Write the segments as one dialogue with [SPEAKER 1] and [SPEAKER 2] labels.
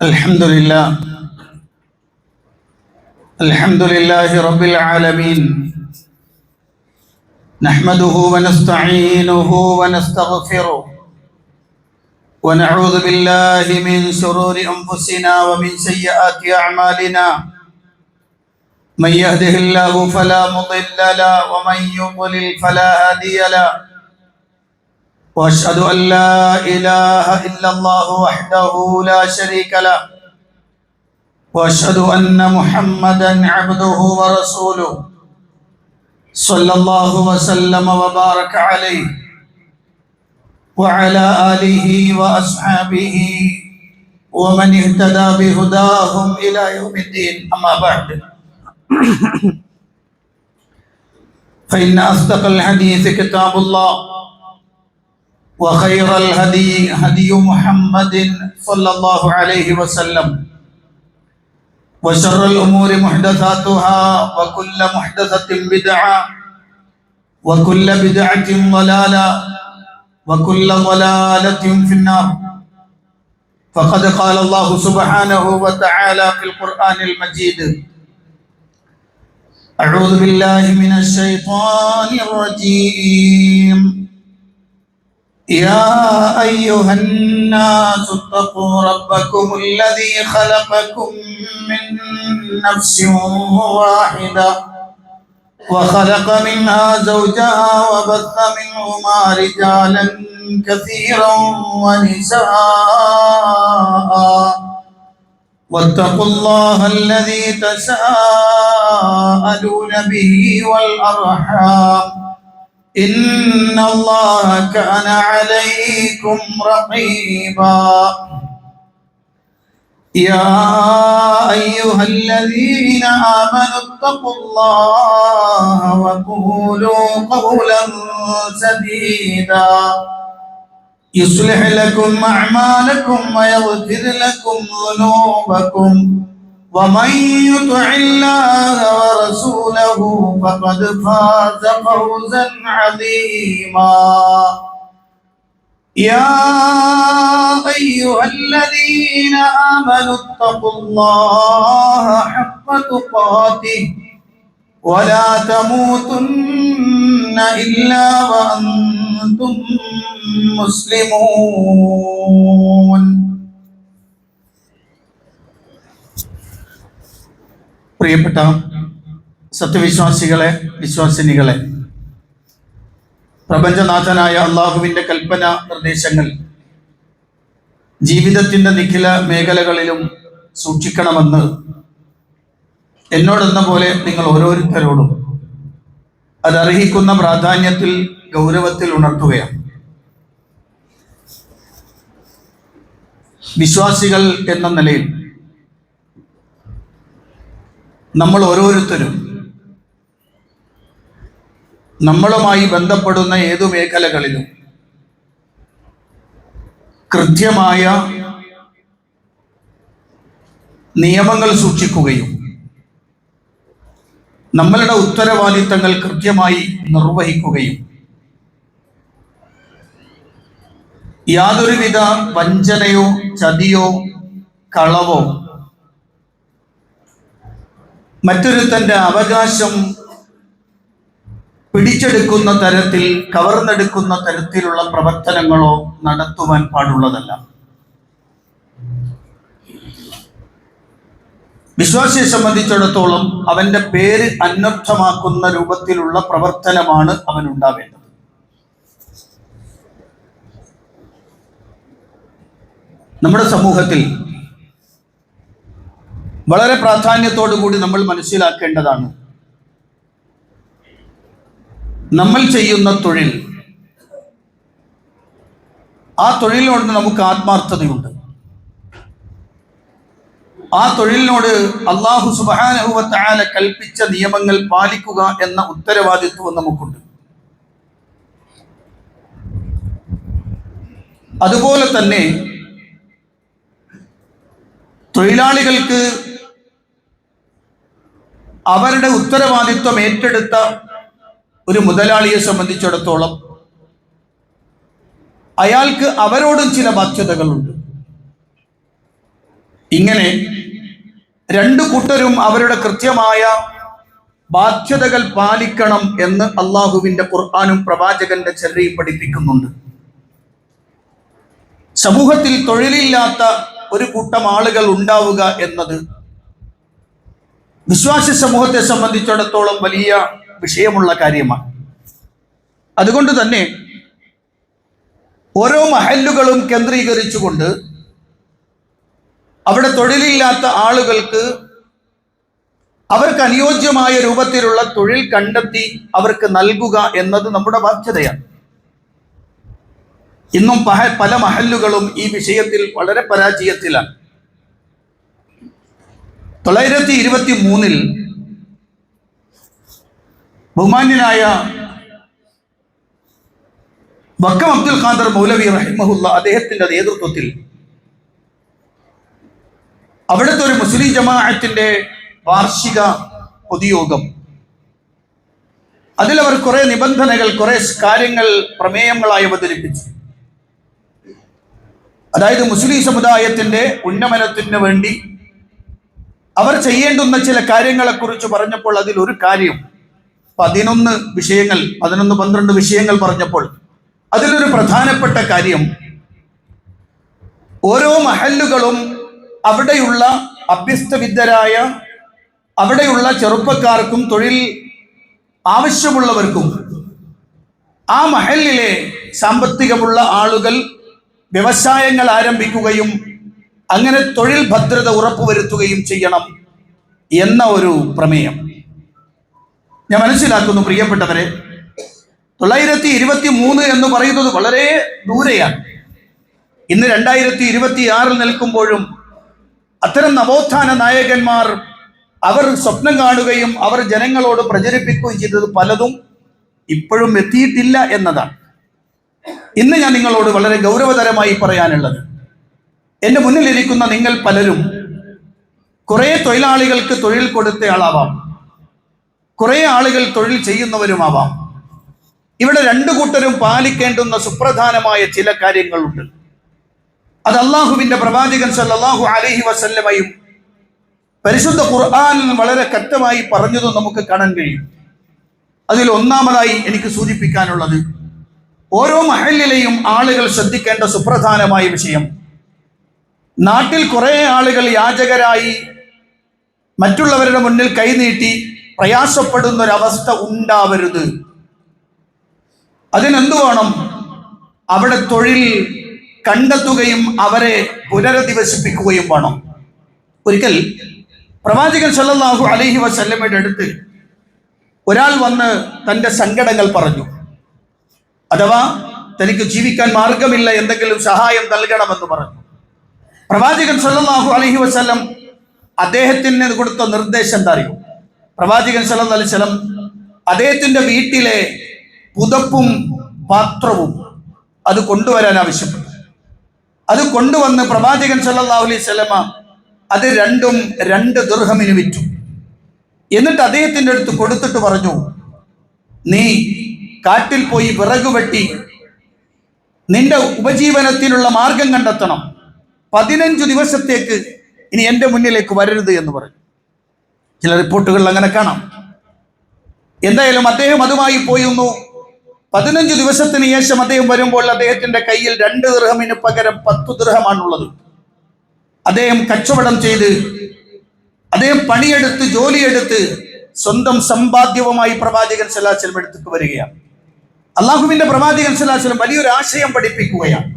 [SPEAKER 1] الحمد لله الحمد لله رب العالمين نحمده ونستعينه ونستغفره ونعوذ بالله من شرور أنفسنا ومن سيئات أعمالنا من يهده الله فلا مضل له ومن يضلل فلا هادي له وأشهد أن لا إله إلا الله وحده لا شريك له وأشهد أن محمدا عبده ورسوله صلى الله وسلم وبارك عليه وعلى آله وأصحابه ومن اهتدى بهداهم إلى يوم الدين أما بعد فإن أصدق الحديث كتاب الله وخير الهدي هدي محمد صلى الله عليه وسلم وشر الأمور محدثاتها وكل محدثة بدعة وكل بدعة ضلالة وكل ضلالة في النار فقد قال الله سبحانه وتعالى في القرآن المجيد أعوذ بالله من الشيطان الرجيم يا أيها الناس اتقوا ربكم الذي خلقكم من نفس واحدة وخلق منها زوجها وبث منهما رجالا كثيرا ونساء واتقوا الله الذي تساءلون به والأرحام إن الله كان عليكم رقيبا يا أيها الذين آمنوا اتقوا الله وقولوا قولا سديدا يصلح لكم أعمالكم ويغفر لكم ذنوبكم ومن يطع الله ورسوله فقد فاز فوزا عظيما يا أيها الذين آمنوا اتقوا الله حق تقاته ولا تموتن إلا وأنتم مسلمون പ്രിയപ്പെട്ട സത്യവിശ്വാസികളെ, വിശ്വാസിനികളെ, പ്രപഞ്ചനാഥനായ അള്ളാഹുവിൻ്റെ കൽപ്പന നിർദ്ദേശങ്ങൾ ജീവിതത്തിൻ്റെ നിഖില മേഖലകളിലും സൂക്ഷിക്കണമെന്ന് എന്നോടെന്ന പോലെ നിങ്ങൾ ഓരോരുത്തരോടും അതർഹിക്കുന്ന പ്രാധാന്യത്തിൽ, ഗൗരവത്തിൽ ഉണർത്തുകയാണ്. വിശ്വാസികൾ എന്ന നിലയിൽ നമ്മൾ ഓരോരുത്തരും നമ്മളുമായി ബന്ധപ്പെടുന്ന ഏതു മേഖലകളിലും കൃത്യമായ നിയമങ്ങൾ സൂക്ഷിക്കുകയും നമ്മളുടെ ഉത്തരവാദിത്തങ്ങൾ കൃത്യമായി നിർവഹിക്കുകയും യാതൊരുവിധ വഞ്ചനയോ ചതിയോ കളവോ മറ്റൊരുത്തൻ്റെ അവകാശം പിടിച്ചെടുക്കുന്ന തരത്തിൽ, കവർന്നെടുക്കുന്ന തരത്തിലുള്ള പ്രവർത്തനങ്ങളോ നടത്തുവാൻ പാടുള്ളതല്ല. വിശ്വാസിയെ സംബന്ധിച്ചിടത്തോളം അവന്റെ പേര് അനർത്ഥമാക്കുന്ന രൂപത്തിലുള്ള പ്രവർത്തനമാണ് അവൻ ഉണ്ടാവേണ്ടത്. നമ്മുടെ സമൂഹത്തിൽ വളരെ പ്രാധാന്യത്തോടു കൂടി നമ്മൾ മനസ്സിലാക്കേണ്ടതാണ്, നമ്മൾ ചെയ്യുന്ന തൊഴിൽ, ആ തൊഴിലിനോട് നമുക്ക് ആത്മാർത്ഥതയുണ്ട്. ആ തൊഴിലിനോട് അല്ലാഹു സുബ്ഹാനഹു വ തആല കൽപ്പിച്ച നിയമങ്ങൾ പാലിക്കുക എന്ന ഉത്തരവാദിത്വം നമുക്കുണ്ട്. അതുപോലെ തന്നെ തൊഴിലാളികൾക്ക് അവരുടെ ഉത്തരവാദിത്വം ഏറ്റെടുത്ത ഒരു മുതലാളിയെ സംബന്ധിച്ചിടത്തോളം അയാൾക്ക് അവരോടും ചില ബാധ്യതകളുണ്ട്. ഇങ്ങനെ രണ്ടു കൂട്ടരും അവരുടെ കൃത്യമായ ബാധ്യതകൾ പാലിക്കണം എന്ന് അള്ളാഹുവിന്റെ ഖുർആനും പ്രവാചകന്റെ ചര്യയും പഠിപ്പിക്കുന്നുണ്ട്. സമൂഹത്തിൽ തൊഴിലില്ലാത്ത ഒരു കൂട്ടം ആളുകൾ ഉണ്ടാവുക എന്നത് വിശ്വാസി സമൂഹത്തെ സംബന്ധിച്ചിടത്തോളം വലിയ വിഷയമുള്ള കാര്യമാണ്. അതുകൊണ്ട് തന്നെ ഓരോ മഹല്ലുകളും കേന്ദ്രീകരിച്ചുകൊണ്ട് അവിടെ തൊഴിലില്ലാത്ത ആളുകൾക്ക് അവർക്ക് അനുയോജ്യമായ രൂപത്തിലുള്ള തൊഴിൽ കണ്ടെത്തി അവർക്ക് നൽകുക എന്നത് നമ്മുടെ ബാധ്യതയാണ്. ഇന്നും പല മഹല്ലുകളും ഈ വിഷയത്തിൽ വളരെ പരാജയത്തിലാണ്. 923 ബഹുമാന്യനായ വക്കം അബ്ദുൽ ഖാദർ മൗലവി റഹിമഹുല്ല അദ്ദേഹത്തിന്റെ നേതൃത്വത്തിൽ അവിടുത്തെ ഒരു മുസ്ലിം ജമാഅത്തിന്റെ വാർഷിക പൊതുയോഗം, അതിലവർ കുറെ നിബന്ധനകൾ, കുറെ കാര്യങ്ങൾ പ്രമേയങ്ങളായി അവതരിപ്പിച്ചു. അതായത് മുസ്ലിം സമുദായത്തിന്റെ ഉന്നമനത്തിന് വേണ്ടി അവർ ചെയ്യേണ്ടുന്ന ചില കാര്യങ്ങളെ കുറിച്ച് പറഞ്ഞപ്പോൾ അതിൽ ഒരു കാര്യം 11-12 വിഷയങ്ങൾ പറഞ്ഞപ്പോൾ അതിലൊരു പ്രധാനപ്പെട്ട കാര്യം, ഓരോ മഹല്ലുകളും അവിടെയുള്ള അഭ്യസ്തവിദ്യരായ അവിടെയുള്ള ചെറുപ്പക്കാർക്കും തൊഴിൽ ആവശ്യമുള്ളവർക്കും ആ മഹല്ലിലെ സാമ്പത്തികമുള്ള ആളുകൾ വ്യവസായങ്ങൾ ആരംഭിക്കുകയും അങ്ങനെ തൊഴിൽ ഭദ്രത ഉറപ്പുവരുത്തുകയും ചെയ്യണം എന്ന ഒരു പ്രമേയം. ഞാൻ മനസ്സിലാക്കുന്നു പ്രിയപ്പെട്ടവരെ, 923 എന്ന് പറയുന്നത് വളരെ ദൂരെയാണ്. ഇന്ന് 2026 നിൽക്കുമ്പോഴും അത്തരം നവോത്ഥാന നായകന്മാർ അവർ സ്വപ്നം കാണുകയും അവർ ജനങ്ങളോട് പ്രചരിപ്പിക്കുകയും ചെയ്തത് പലതും ഇപ്പോഴും എത്തിയിട്ടില്ല എന്നതാണ്. ഇന്ന് ഞാൻ നിങ്ങളോട് വളരെ ഗൗരവതരമായി പറയാനുള്ളത്, എൻ്റെ മുന്നിലിരിക്കുന്ന നിങ്ങൾ പലരും കുറേ തൊഴിലാളികൾക്ക് തൊഴിൽ കൊടുത്തയാളാവാം, കുറേ ആളുകൾ തൊഴിൽ ചെയ്യുന്നവരുമാവാം. ഇവിടെ രണ്ടു കൂട്ടരും പാലിക്കേണ്ടുന്ന സുപ്രധാനമായ ചില കാര്യങ്ങളുണ്ട്. അത് അള്ളാഹുവിന്റെ പ്രവാചകൻ സല്ലല്ലാഹു അലൈഹി വസല്ലമയും പരിശുദ്ധ ഖുർആൻ വളരെ കൃത്യമായി പറഞ്ഞതും നമുക്ക് കാണാൻ കഴിയും. അതിൽ ഒന്നാമതായി എനിക്ക് സൂചിപ്പിക്കാനുള്ളത്, ഓരോ മഹല്ലിലെയും ആളുകൾ ശ്രദ്ധിക്കേണ്ട സുപ്രധാനമായ വിഷയം, നാട്ടിൽ കുറെ ആളുകൾ യാചകരായി മറ്റുള്ളവരുടെ മുന്നിൽ കൈനീട്ടി പ്രയാസപ്പെടുന്ന ഒരവസ്ഥ ഉണ്ടാവരുത്. അതിനെന്തു വേണം? അവിടെ തൊഴിൽ കണ്ടെത്തുകയും അവരെ പുനരധിവസിപ്പിക്കുകയും വേണം. ഒരിക്കൽ പ്രവാചകൻ സല്ലല്ലാഹു അലൈഹി വസല്ലമയുടെ അടുത്ത് ഒരാൾ വന്ന് തൻ്റെ സങ്കടങ്ങൾ പറഞ്ഞു. അഥവാ തനിക്ക് ജീവിക്കാൻ മാർഗമില്ല, എന്തെങ്കിലും സഹായം നൽകണമെന്ന് പറഞ്ഞു. പ്രവാചകൻ സല്ലല്ലാഹു അലൈഹി വസല്ലം അദ്ദേഹത്തിന് കൊടുത്ത നിർദ്ദേശം എന്താ അറിയോ? പ്രവാചകൻ സല്ലല്ലാഹു അലൈഹി വസല്ലം അദ്ദേഹത്തിന്റെ വീട്ടിലെ പുതപ്പും പാത്രവും അത് കൊണ്ടുവരാൻ ആവശ്യപ്പെട്ടു. അത് കൊണ്ടുവന്ന് പ്രവാചകൻ സല്ലല്ലാഹു അലൈഹി വസല്ലമ അത് രണ്ടും 2 ദിർഹമിന് വിറ്റു. എന്നിട്ട് അദ്ദേഹത്തിന്റെ അടുത്ത് കൊടുത്തിട്ട് പറഞ്ഞു, നീ കാട്ടിൽ പോയി വിറക് വെട്ടി നിന്റെ ഉപജീവനത്തിനുള്ള മാർഗം കണ്ടെത്തണം. 15 ദിവസത്തേക്ക് ഇനി എൻ്റെ മുന്നിലേക്ക് വരരുത് എന്ന് പറഞ്ഞു. ചില റിപ്പോർട്ടുകളിൽ അങ്ങനെ കാണാം. എന്തായാലും അദ്ദേഹം അതുമായി പോയിരുന്നു. 15 ദിവസത്തിന് ശേഷം അദ്ദേഹം വരുമ്പോൾ അദ്ദേഹത്തിന്റെ കയ്യിൽ 2 ദിർഹമിന് പകരം 10 ദിർഹമാണുള്ളത്. അദ്ദേഹം കച്ചവടം ചെയ്ത്, അദ്ദേഹം പണിയെടുത്ത്, ജോലിയെടുത്ത് സ്വന്തം സമ്പാദ്യവുമായി പ്രവാചകൻ സല്ലല്ലാഹു അലൈഹി വസല്ലം അടുത്തേക്ക് വരികയാണ്. അള്ളാഹുവിന്റെ പ്രവാചകൻ സല്ലല്ലാഹു അലൈഹി വസല്ലം വലിയൊരു ആശയം പഠിപ്പിക്കുകയാണ്.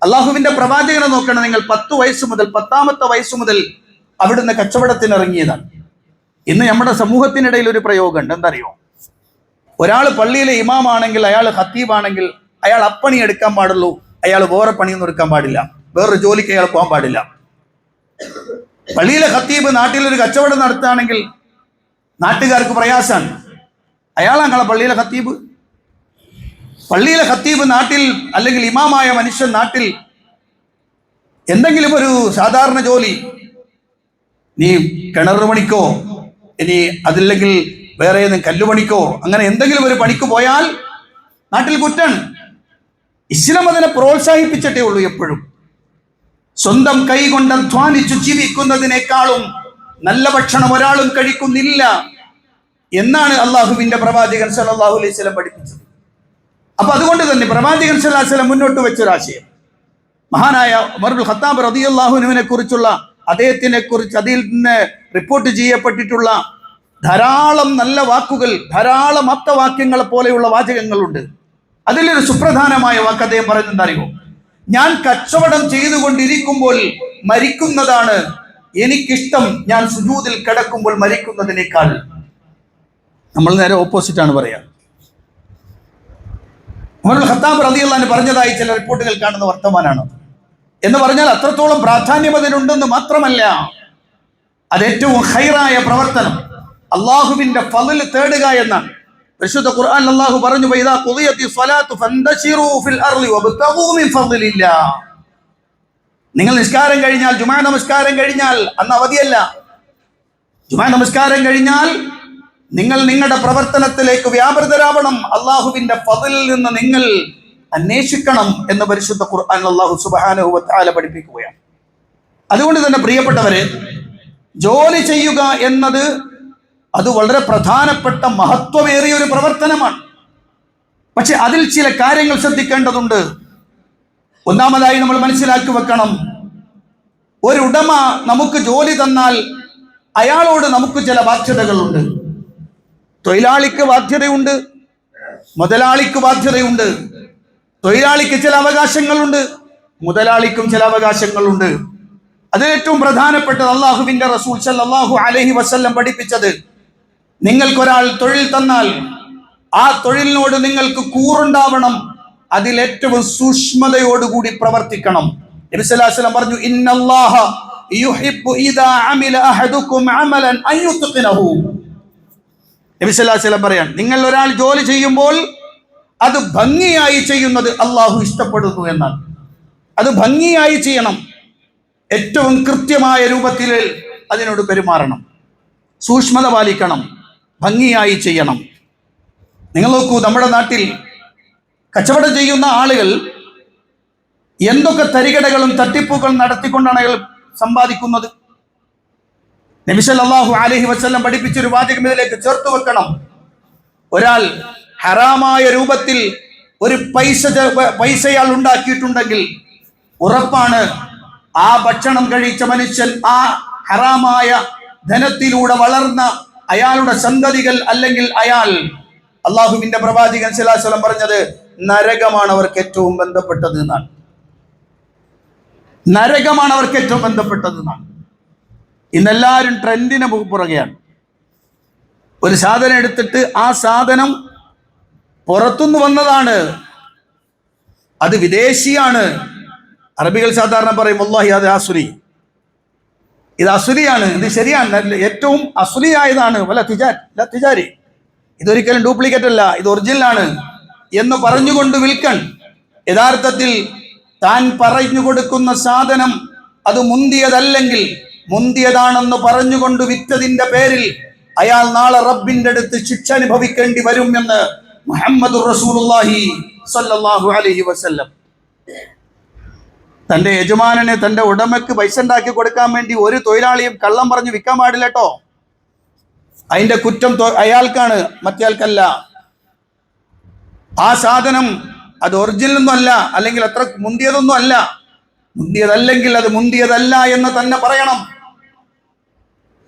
[SPEAKER 1] അള്ളാഹുവിന്റെ പ്രവാചകനെ നോക്കണം നിങ്ങൾ. 10 വയസ്സ് മുതൽ 10ാമത്തെ വയസ്സ് മുതൽ അവിടുന്ന് കച്ചവടത്തിന് ഇറങ്ങിയതാണ്. ഇന്ന് നമ്മുടെ സമൂഹത്തിനിടയിൽ ഒരു പ്രയോഗമുണ്ട്, എന്തറിയോ? ഒരാൾ പള്ളിയിലെ ഇമാമാണെങ്കിൽ, അയാൾ ഖത്തീബാണെങ്കിൽ അയാൾ അപ്പണി എടുക്കാൻ പാടുള്ളൂ, അയാൾ വേറെ പണിയൊന്നും എടുക്കാൻ പാടില്ല, വേറൊരു ജോലിക്ക് അയാൾ പോകാൻ പാടില്ല. പള്ളിയിലെ ഖത്തീബ് നാട്ടിലൊരു കച്ചവടം നടത്തുകയാണെങ്കിൽ നാട്ടുകാർക്ക് പ്രയാസമാണ്. അയാളാണ് പള്ളിയിലെ ഖത്തീബ്. പള്ളിയിലെ ഖത്തീബ് നാട്ടിൽ, അല്ലെങ്കിൽ ഇമാമായ മനുഷ്യൻ നാട്ടിൽ എന്തെങ്കിലും ഒരു സാധാരണ ജോലി, നീ കിണർ പണിക്കോ, ഇനി അതില്ലെങ്കിൽ വേറെ കല്ലുപണിക്കോ, അങ്ങനെ എന്തെങ്കിലും ഒരു പണിക്ക് പോയാൽ നാട്ടിൽ കുറ്റാണ്. ഇസ്ലാം അതിനെ പ്രോത്സാഹിപ്പിച്ചിട്ടേ ഉള്ളൂ. എപ്പോഴും സ്വന്തം കൈ കൊണ്ട് അധ്വാനിച്ചു ജീവിക്കുന്നതിനേക്കാളും നല്ല ഭക്ഷണം ഒരാളും കഴിക്കുന്നില്ല എന്നാണ് അള്ളാഹുവിന്റെ പ്രവാചകൻ സല്ലല്ലാഹു അലൈഹി വസല്ലം പഠിപ്പിച്ചത്. അപ്പൊ അതുകൊണ്ട് തന്നെ പ്രവാചകൻ സല്ലല്ലാഹു അലൈഹി വസല്ലം മുന്നോട്ട് വെച്ചൊരാശയം, മഹാനായ ഉമർ ഇബ്നുൽ ഖത്താബ് റളിയല്ലാഹു അൻഹുവിനെ കുറിച്ചുള്ള അദ്ദേഹത്തിനെ കുറിച്ച് അതിൽ നിന്ന് റിപ്പോർട്ട് ചെയ്യപ്പെട്ടിട്ടുള്ള ധാരാളം നല്ല വാക്കുകൾ, ധാരാളം ആപ്തവാക്യങ്ങളെ പോലെയുള്ള വാചകങ്ങളുണ്ട്. അതിലൊരു സുപ്രധാനമായ വാക്ക് അദ്ദേഹം പറയുന്നത് അറിയോ? ഞാൻ കച്ചവടം ചെയ്തുകൊണ്ടിരിക്കുമ്പോൾ മരിക്കുന്നതാണ് എനിക്കിഷ്ടം, ഞാൻ സുജൂദിൽ കിടക്കുമ്പോൾ മരിക്കുന്നതിനേക്കാൾ. നമ്മൾ നേരെ ഓപ്പോസിറ്റ് ആണ് പറയാ. ഉമർ ഇബ്നുൽ ഖത്താബ് റളിയല്ലാഹു അൻഹു പറഞ്ഞതായി ചില റിപ്പോർട്ടുകൾ കാണുന്ന വർത്തമാനാണ്. എന്ന് പറഞ്ഞാൽ അത്രത്തോളം പ്രാധാന്യം അതിനുണ്ടെന്ന് മാത്രമല്ല, അത് ഏറ്റവും ഖൈറായ പ്രവർത്തനം, അള്ളാഹുവിന്റെ ഫളൽ തേടുക എന്നാണ്. പരിശുദ്ധ ഖുർആൻ അല്ലാഹു പറഞ്ഞു, വഇദാ ഖുദിയത്തി സ്വലാത്തു ഫന്തശിറൂ ഫിൽ അർളി വബ്തഗൂ മിൻ ഫളില്ലാഹ്. നിങ്ങൾ നിസ്കാരം കഴിഞ്ഞാൽ, ജുമാ നമസ്കാരം കഴിഞ്ഞാൽ, അന്ന് അവധിയല്ല, ജുമാ നമസ്കാരം കഴിഞ്ഞാൽ നിങ്ങൾ നിങ്ങളുടെ പ്രവർത്തനത്തിലേക്ക് വ്യാപൃതരാവണം, അള്ളാഹുവിന്റെ ഫളിൽ നിന്ന് നിങ്ങൾ അന്വേഷിക്കണം എന്ന് പരിശുദ്ധ ഖുർആൻ അല്ലാഹു സുബ്ഹാനഹു വ തആല പഠിപ്പിക്കുകയാണ്. അതുകൊണ്ട് തന്നെ പ്രിയപ്പെട്ടവരെ, ജോലി ചെയ്യുക എന്നത് അത് വളരെ പ്രധാനപ്പെട്ട മഹത്വമേറിയ ഒരു പ്രവർത്തനമാണ്. പക്ഷെ അതിൽ ചില കാര്യങ്ങൾ ശ്രദ്ധിക്കേണ്ടതുണ്ട്. ഒന്നാമതായി നമ്മൾ മനസ്സിലാക്കി വെക്കണം, ഒരു ഉടമ നമുക്ക് ജോലി തന്നാൽ അയാളോട് നമുക്ക് ചില ബാധ്യതകളുണ്ട്. തൊഴിലാളിക്ക് ബാധ്യതയുണ്ട്, മുതലാളിക്ക് ബാധ്യതയുണ്ട്. തൊഴിലാളിക്ക് ചില അവകാശങ്ങളുണ്ട്, മുതലാളിക്കും ചില അവകാശങ്ങളുണ്ട്. അതിലേറ്റവും പ്രധാനപ്പെട്ടത് അള്ളാഹുവിന്റെ റസൂൽ സല്ലല്ലാഹു അലൈഹി വസല്ലം പഠിപ്പിച്ചത്, നിങ്ങൾക്കൊരാൾ തൊഴിൽ തന്നാൽ ആ തൊഴിലിനോട് നിങ്ങൾക്ക് കൂറുണ്ടാവണം, അതിലേറ്റവും സൂക്ഷ്മതയോടുകൂടി പ്രവർത്തിക്കണം. നബി സല്ലല്ലാഹു അലൈഹി വസല്ലം പറഞ്ഞു, ഇന്നല്ലാഹ യുഹിബ്ബു ഇദാ അമില അഹദുക്കും അമലൻ അൻ യുത്ഖിനഹു. നബി സല്ലല്ലാഹു അലൈഹി വസല്ലം പറയാൻ, നിങ്ങൾ ഒരാൾ ജോലി ചെയ്യുമ്പോൾ അത് ഭംഗിയായി ചെയ്യുന്നത് അള്ളാഹു ഇഷ്ടപ്പെടുന്നു എന്നാണ്. അത് ഭംഗിയായി ചെയ്യണം, ഏറ്റവും കൃത്യമായ രൂപത്തിൽ അതിനോട് പെരുമാറണം, സൂക്ഷ്മത പാലിക്കണം, ഭംഗിയായി ചെയ്യണം. നിങ്ങൾ നോക്കൂ, നമ്മുടെ നാട്ടിൽ കച്ചവടം ചെയ്യുന്ന ആളുകൾ എന്തൊക്കെ തരികടകളും തട്ടിപ്പുകളും നടത്തിക്കൊണ്ടാണ് അയാൾ സമ്പാദിക്കുന്നത്. നബി സല്ലല്ലാഹു അലൈഹി വസല്ലം പഠിപ്പിച്ചൊരു വാചകം ഇതിലേക്ക് ചേർത്ത് വെക്കണം. ഒരാൾ ഹറാമായ രൂപത്തിൽ ഒരു പൈസ അയാൾ ഉണ്ടാക്കിയിട്ടുണ്ടെങ്കിൽ ഉറപ്പാണ് ആ ഭക്ഷണം കഴിച്ച മനുഷ്യൻ, ആ ഹറാമായ ധനത്തിലൂടെ വളർന്ന അയാളുടെ സന്തതികൾ, അല്ലെങ്കിൽ അയാൾ, അള്ളാഹുവിന്റെ പ്രവാചകൻ സല്ലല്ലാഹു അലൈഹി വസല്ലം പറഞ്ഞത്, നരകമാണ് അവർക്ക് ഏറ്റവും ബന്ധപ്പെട്ടത് എന്നാണ്. നരകമാണ് അവർക്ക് ഏറ്റവും ബന്ധപ്പെട്ടത് എന്നാണ്. ഇന്നെല്ലാവരും ട്രെൻഡിന് പുറകെയാണ്. ഒരു സാധനം എടുത്തിട്ട് ആ സാധനം പുറത്തുനിന്ന് വന്നതാണ്, അത് വിദേശിയാണ്. അറബികൾ സാധാരണ പറയും, വല്ലാഹി അത് അസുരി, ഇത് അസുരിയാണ്, ഇത് ശരിയാണ്, ഏറ്റവും അസുലിയായതാണ്, വല തിജാരി, ഇതൊരിക്കലും ഡ്യൂപ്ലിക്കേറ്റ് അല്ല, ഇത് ഒറിജിനലാണ് എന്ന് പറഞ്ഞുകൊണ്ട് വിൽക്കൺ. യഥാർത്ഥത്തിൽ താൻ പറഞ്ഞു കൊടുക്കുന്ന സാധനം അത് മുന്തിയതല്ലെങ്കിൽ, മുന്തിയതാണെന്ന് പറഞ്ഞുകൊണ്ട് വിറ്റതിന്റെ പേരിൽ അയാൾ നാളെ റബ്ബിന്റെ അടുത്ത് ശിക്ഷ അനുഭവിക്കേണ്ടി വരും എന്ന് മുഹമ്മദുർ റസൂലുള്ളാഹി സ്വല്ലല്ലാഹു അലൈഹി വസല്ലം. തന്റെ യജമാനനെ, തന്റെ ഉടമയ്ക്ക് പൈസ ഉണ്ടാക്കി കൊടുക്കാൻ വേണ്ടി ഒരു തൊഴിലാളിയും കള്ളം പറഞ്ഞ് വിൽക്കാൻ പാടില്ല കേട്ടോ. അതിന്റെ കുറ്റം അയാൾക്കാണ്, മറ്റേയാൾക്കല്ല. ആ സാധനം അത് ഒറിജിനലൊന്നും അല്ല, അല്ലെങ്കിൽ അത്ര മുന്തിയതൊന്നും അല്ല. മുന്തിയതല്ലെങ്കിൽ അത് മുന്തിയതല്ല എന്ന് തന്നെ പറയണം.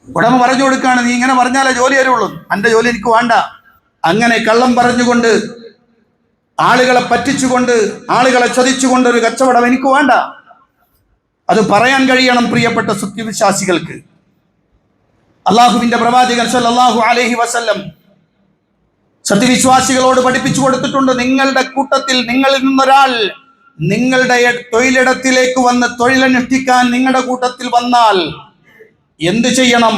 [SPEAKER 1] ഉടമ പറഞ്ഞു കൊടുക്കുകയാണ്, നീ ഇങ്ങനെ പറഞ്ഞാലേ ജോലി തരുള്ളൂ, എൻ്റെ ജോലി എനിക്ക് വേണ്ട. അങ്ങനെ കള്ളം പറഞ്ഞുകൊണ്ട്, ആളുകളെ പറ്റിച്ചുകൊണ്ട്, ആളുകളെ ചതിച്ചുകൊണ്ട് ഒരു കച്ചവടം എനിക്ക് വേണ്ട. അത് പറയാൻ കഴിയണം പ്രിയപ്പെട്ട സത്യവിശ്വാസികൾക്ക്. അള്ളാഹുവിന്റെ പ്രവാചകൻ സല്ലല്ലാഹു അലൈഹി വസല്ലം സത്യവിശ്വാസികളോട് പഠിപ്പിച്ചു കൊടുത്തിട്ടുണ്ട്, നിങ്ങളുടെ കൂട്ടത്തിൽ നിങ്ങളിൽ നിന്നൊരാൾ നിങ്ങളുടെ തൊഴിലിടത്തിലേക്ക് വന്ന് തൊഴിലനുഷ്ഠിക്കാൻ നിങ്ങളുടെ കൂട്ടത്തിൽ വന്നാൽ എന്ത് ചെയ്യണം?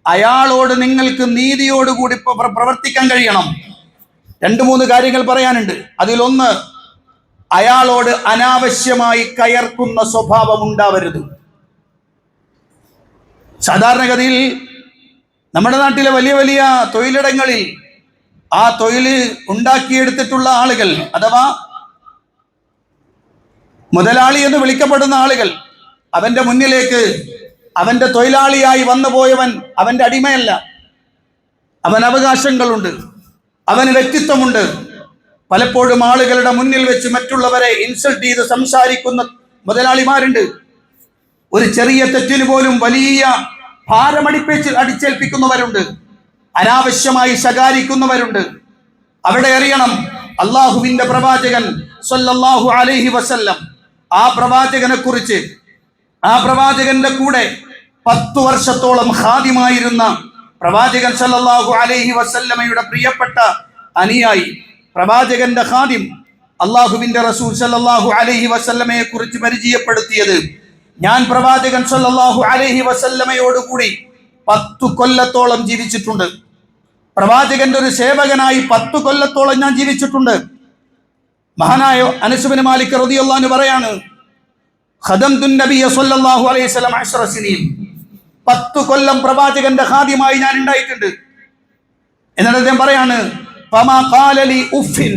[SPEAKER 1] അയാളോട് നിങ്ങൾക്ക് നീതിയോടുകൂടി പ്രവർത്തിക്കാൻ കഴിയണം. 2-3 കാര്യങ്ങൾ പറയാനുണ്ട്. അതിലൊന്ന്, അയാളോട് അനാവശ്യമായി കയർക്കുന്ന സ്വഭാവം ഉണ്ടാവരുത്. സാധാരണഗതിയിൽ നമ്മുടെ നാട്ടിലെ വലിയ വലിയ തൊഴിലിടങ്ങളിൽ ആ തൊഴിൽ ഉണ്ടാക്കിയെടുത്തിട്ടുള്ള ആളുകൾ, അഥവാ മുതലാളി എന്ന് വിളിക്കപ്പെടുന്ന ആളുകൾ, അവന്റെ മുന്നിലേക്ക് അവന്റെ തൊഴിലാളിയായി വന്നുപോയവൻ അവന്റെ അടിമയല്ല. അവൻ അവകാശങ്ങളുണ്ട്, അവന് വ്യക്തിത്വമുണ്ട്. പലപ്പോഴും ആളുകളുടെ മുന്നിൽ വെച്ച് മറ്റുള്ളവരെ ഇൻസൾട്ട് ചെയ്ത് സംസാരിക്കുന്ന മുതലാളിമാരുണ്ട്. ഒരു ചെറിയ തെറ്റിന് പോലും വലിയ അടിച്ചേൽപ്പിക്കുന്നവരുണ്ട്. അനാവശ്യമായി ശകാരിക്കുന്നവരുണ്ട്. അവിടെ അറിയണം, അള്ളാഹുവിന്റെ പ്രവാചകൻ സ്വല്ലല്ലാഹു അലൈഹി വസല്ലം, ആ പ്രവാചകനെ കുറിച്ച്, ആ പ്രവാചകന്റെ കൂടെ 10 വർഷത്തോളം ഖാദിമായിരുന്ന പ്രവാചകൻ സ്വല്ലല്ലാഹു അലൈഹി വസല്ലമയുടെ പ്രിയപ്പെട്ട അനുയായി, പ്രവാചകന്റെ ഖാദിം, അള്ളാഹുവിന്റെ റസൂൽ സ്വല്ലല്ലാഹു അലൈഹി വസല്ലമയെ കുറിച്ച് പരിചയപ്പെടുത്തിയത്, ഞാൻ പ്രവാചകൻ സ്വല്ലല്ലാഹു അലൈഹി വസല്ലമയോടുകൂടി 10 കൊല്ലത്തോളം ജീവിച്ചിട്ടുണ്ട്. പ്രവാചകന്റെ ഒരു സേവകനായി 10 കൊല്ലത്തോളം ഞാൻ ജീവിച്ചിട്ടുണ്ട്. മഹാനായ അനസ് ബിൻ മാലിക് റളിയല്ലാഹു അൻഹു പറയാണ്, ഖദംതു നബിയ സ്വല്ലല്ലാഹു അലൈഹി വസല്ലം 10 സിനീൻ, 10 കൊല്ലം പ്രവാചകന്റെ ഖാദിമായി ഞാൻ ഉണ്ടായിട്ടുണ്ട്. എന്നിട്ട് അദ്ദേഹം പറയാണ്, ഫമാ ഖാല ലി ഉഫിൻ,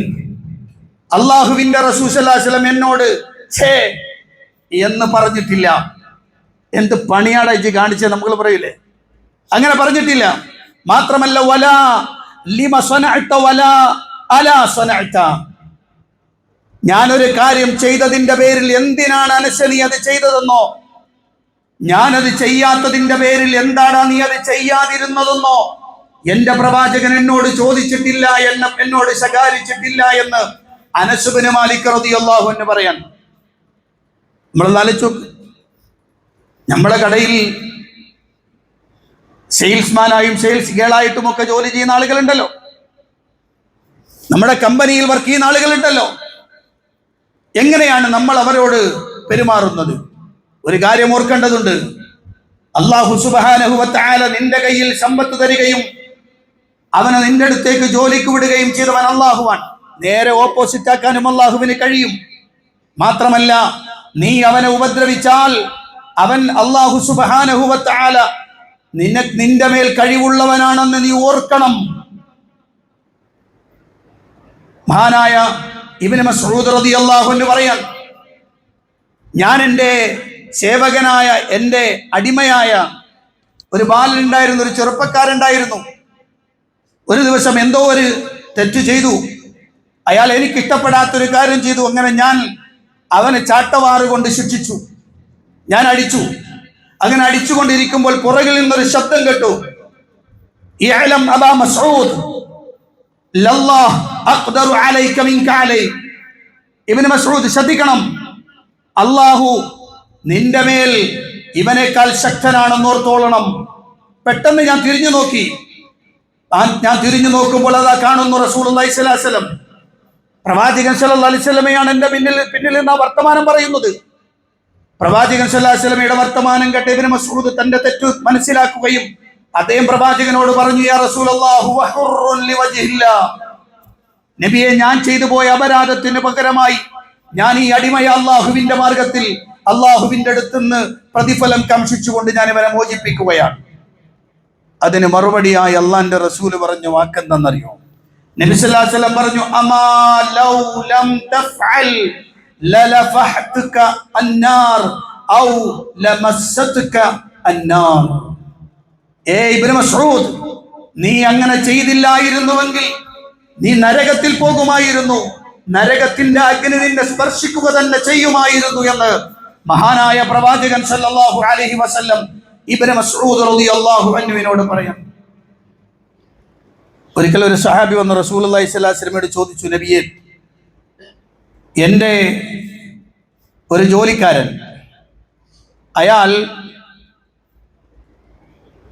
[SPEAKER 1] അല്ലാഹുവിന്റെ റസൂൽ സ്വല്ലല്ലാഹു അലൈഹി വസല്ലം എന്നോട് ഛേ എന്ന് പറഞ്ഞിട്ടില്ല. എന്ത് പണിയാടച്ച് കാണിച്ച് നമ്മൾ പറയില്ലേ, അങ്ങനെ പറഞ്ഞിട്ടില്ല. മാത്രമല്ല, വലാ ലിമ സനഅത വലാ അലാ സനഅത, ഞാനൊരു കാര്യം ചെയ്തതിന്റെ പേരിൽ എന്തിനാണ് അനസ് നീ അത് ചെയ്തതെന്നോ, ഞാനത് ചെയ്യാത്തതിന്റെ പേരിൽ എന്താണ് നീ അത് ചെയ്യാതിരുന്നതെന്നോ എന്റെ പ്രവാചകൻ എന്നോട് ചോദിച്ചിട്ടില്ല, എന്നോട് ശകാരിച്ചിട്ടില്ല എന്ന് അനസ് ബിൻ മാലിക് റളിയല്ലാഹു അൻഹു പറയാൻ. നമ്മൾ ആലോചിച്ചു, നമ്മുടെ കടയിൽ സെയിൽസ്മാനായും സെയിൽസ് ഗേളായിട്ടും ഒക്കെ ജോലി ചെയ്യുന്ന ആളുകളുണ്ടല്ലോ, നമ്മുടെ കമ്പനിയിൽ വർക്ക് ചെയ്യുന്ന ആളുകളുണ്ടല്ലോ. എങ്ങനെയാണ് നമ്മൾ അവരോട് പെരുമാറുന്നത്? ഒരു കാര്യം ഓർക്കേണ്ടതുണ്ട്, അല്ലാഹു സുബ്ഹാനഹു വ തആല നിന്റെ കയ്യിൽ സമ്പത്ത് തരികയും അവനെ നിന്റെ അടുത്തേക്ക് ജോലിക്ക് വിടുകയും ചെയ്തവൻ അല്ലാഹുവാണ്. നേരെ ഓപ്പോസിറ്റ് ആക്കാനും അല്ലാഹുവിന് കഴിയും. മാത്രമല്ല, നീ അവനെ ഉപദ്രവിച്ചാൽ അവൻ അല്ലാഹു സുബ്ഹാനഹു വ തആല നിന്റെ മേൽ കഴിവുള്ളവനാണെന്ന് നീ ഓർക്കണം. മഹാനായ ഇബ്നു മസ്ഊദ് റളിയല്ലാഹു അൻഹു പറയാൻ, ഞാൻ എൻ്റെ സേവകനായ, എൻ്റെ അടിമയായ ഒരു ബാലനുണ്ടായിരുന്നു, ഒരു ചെറുപ്പക്കാരുണ്ടായിരുന്നു. ഒരു ദിവസം എന്തോ ഒരു തെറ്റ് ചെയ്തു, അയാൾ എനിക്കിഷ്ടപ്പെടാത്തൊരു കാര്യം ചെയ്തു. അങ്ങനെ ഞാൻ അവനെ ചാട്ടവാറ് കൊണ്ട് ശിക്ഷിച്ചു, ഞാൻ അടിച്ചു. അങ്ങനെ അടിച്ചുകൊണ്ടിരിക്കുമ്പോൾ പുറകിൽ നിന്നൊരു ശബ്ദം കേട്ടു, ഇഅലം അബാ മസ്ഊദ് ലല്ലാഹ് അഖ്ദറു അലൈക മിൻക അലൈ. ഇബ്നു മസ്ഊദ്, ശ്രദ്ധിക്കണം, അല്ലാഹു നിന്റെ മേൽ ഇവനേക്കാൾ ശക്തനാണെന്ന് ഓർത്തോളണം. പെട്ടെന്ന് ഞാൻ തിരിഞ്ഞു നോക്കി. ഞാൻ തിരിഞ്ഞു നോക്കുമ്പോൾ അതാ കാണുന്നു റസൂലുള്ളാഹി സ്വല്ലല്ലാഹു അലൈഹി വസല്ലം, പ്രവാചകൻ സ്വല്ലല്ലാഹു അലൈഹി വസല്ലമയാണ് എൻ്റെ പിന്നിൽ നിന്ന് ആ വർത്തമാനം പറയുന്നത്. പ്രവാചകൻ സ്വല്ലല്ലാഹു അലൈഹി വസല്ലമയുടെ വർത്തമാനം കേട്ട് ഇബ്നു മസ്ഊദ് തന്റെ തെറ്റ് മനസ്സിലാക്കുകയും അദ്ദേഹം പ്രവാചകനോട് പറഞ്ഞു, യാ റസൂലല്ലാഹു വഹുറുൻ ലിവജ്ഹില്ലാഹ്, നബിയെ, ഞാൻ ചെയ്തു പോയ അപരാധത്തിന് പകരമായി ഞാൻ ഈ അടിമയെ അള്ളാഹുവിന്റെ മാർഗത്തിൽ അള്ളാഹുവിന്റെ അടുത്തുനിന്ന് പ്രതിഫലം കാംക്ഷിച്ചുകൊണ്ട് ഞാൻ ഇവരെ മോചിപ്പിക്കുകയാണ്. അതിന് മറുപടിയായി അള്ളാന്റെ റസൂല് പറഞ്ഞു വാക്കെന്തെന്നറിയോ? നബി സല്ലല്ലാഹു അലൈഹി വസല്ലം പറഞ്ഞു, അമാ ലൗ ലം തഫ്അൽ ലലഫഹ്തുക അന്നാർ ഔ ലമസ്സതുക അന്നാർ. ഇബ്നു മസ്ഊദ്, നീ അങ്ങനെ ചെയ്തില്ലായിരുന്നുവെങ്കിൽ നീ നരകത്തിൽ പോകുമായിരുന്നു, നരകത്തിന്റെ അഗ്നി നിന്നെ സ്പർശിക്കുക തന്നെ ചെയ്യുമായിരുന്നു എന്ന് മഹാനായ പ്രവാചകൻ സല്ലല്ലാഹു അലൈഹി വസല്ലം ഇബ്നു മസ്ഊദ് റളിയല്ലാഹു അൻഹുവിനോട് പറയാം. ഒരിക്കൽ ഒരു സഹാബി വന്ന് റസൂലുള്ളാഹി സ്വല്ലല്ലാഹു അലൈഹി വസല്ലമയോട് ചോദിച്ചു, നബിയെ, എൻ്റെ ഒരു ജോലിക്കാരൻ,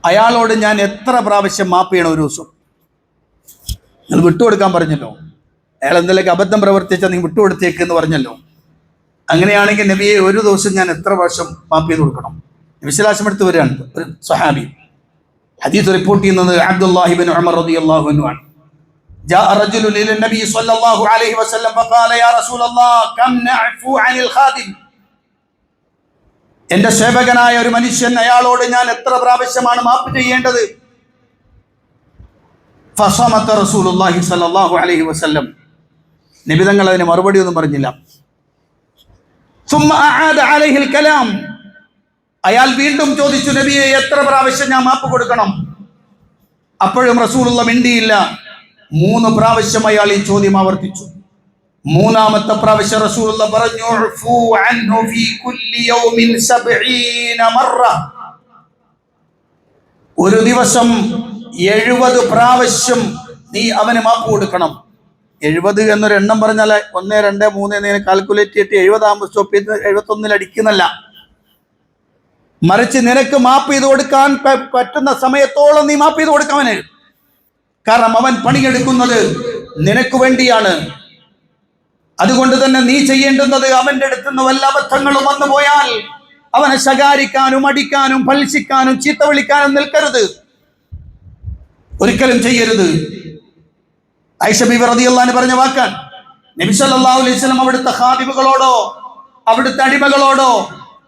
[SPEAKER 1] അയാളോട് ഞാൻ എത്ര പ്രാവശ്യം മാപ്പ് ചെയ്യണം ഒരു ദിവസം? നിങ്ങൾ വിട്ടുകൊടുക്കാൻ പറഞ്ഞല്ലോ, അയാൾ എന്തെങ്കിലും അബദ്ധം പ്രവർത്തിച്ചാൽ നീ വിട്ടുകൊടുത്തേക്ക് എന്ന് പറഞ്ഞല്ലോ. അങ്ങനെയാണെങ്കിൽ നബിയെ, ഒരു ദിവസം ഞാൻ എത്ര പ്രാവശ്യം മാപ്പ് ചെയ്ത് കൊടുക്കണം? നബി സ്വല്ലല്ലാഹു അലൈഹി വസല്ലം എടുത്ത് വരികയാണ് ഒരു സ്വഹാബി. ഹദീസ് റിപ്പോർട്ട് ചെയ്യുന്നത് അബ്ദുല്ലാഹി ഇബ്നു ഉമർ റളിയല്ലാഹു അൻഹു ആണ്. ജാഅ റജുലുൻ ഇല നബി സ്വല്ലല്ലാഹു അലൈഹി വസല്ലം ഫഖാല യാ റസൂലല്ലാഹ് കം നഅഫു അനിൽ ഖാദിം. എൻ്റെ സേവകനായ ഒരു മനുഷ്യൻ, അയാളോട് ഞാൻ എത്ര പ്രാവശ്യമാണ് മാപ്പ് ചെയ്യേണ്ടത്? ഫസമത റസൂലുള്ളാഹി സ്വല്ലല്ലാഹു അലൈഹി വസല്ലം. നബി തങ്ങൾ അതിന് മറുപടി ഒന്നും പറഞ്ഞില്ല. ثم أعاد عليه الكلام. അയാൾ വീണ്ടും ചോദിച്ചു, നബിയെ എത്ര പ്രാവശ്യം ഞാൻ മാപ്പ് കൊടുക്കണം? അപ്പോഴും റസൂലുള്ള മിണ്ടിയില്ല. 3 പ്രാവശ്യം അയാൾ ഈ ചോദ്യം ആവർത്തിച്ചു. 3-ാമത്തെ പ്രാവശ്യം റസൂലുള്ള പറഞ്ഞു, ഉഫു അൻഹു ഫീ കുല്ലി യൗമിൻ 70 മറ. ഒരു ദിവസം 70 പ്രാവശ്യം നീ അവന് മാപ്പ് കൊടുക്കണം. 70 എന്നൊരു എണ്ണം പറഞ്ഞാൽ 1, 2, 3 എന്നിങ്ങനെ കാൽക്കുലേറ്റ് ചെയ്തിട്ട് 70 സ്റ്റോപ്പ് ചെയ്ത് 71 അടിക്കുന്നല്ല. മറിച്ച് നിനക്ക് മാപ്പ് ചെയ്ത് കൊടുക്കാൻ പറ്റുന്ന സമയത്തോളം നീ മാപ്പ് ചെയ്ത് കൊടുക്കവന്. കാരണം അവൻ പണിയെടുക്കുന്നത് നിനക്ക് വേണ്ടിയാണ്. അതുകൊണ്ട് തന്നെ നീ ചെയ്യേണ്ടുന്നത്, അവന്റെ അടുത്ത് നിന്ന് വല്ല അബദ്ധങ്ങളും വന്നു പോയാൽ അവനെ ശകാരിക്കാനും അടിക്കാനും പലിശിക്കാനും ചീത്ത വിളിക്കാനും നിൽക്കരുത്, ഒരിക്കലും ചെയ്യരുത്. ആയിഷ ബീവി റളിയല്ലാഹു അൻഹ പറഞ്ഞ വാക്കാൻ നബി സല്ലല്ലാഹു അലൈഹി വസല്ലം അവിടുത്തെ ഖാദിമുകളോടോ അവിടുത്തെ അടിമകളോടോ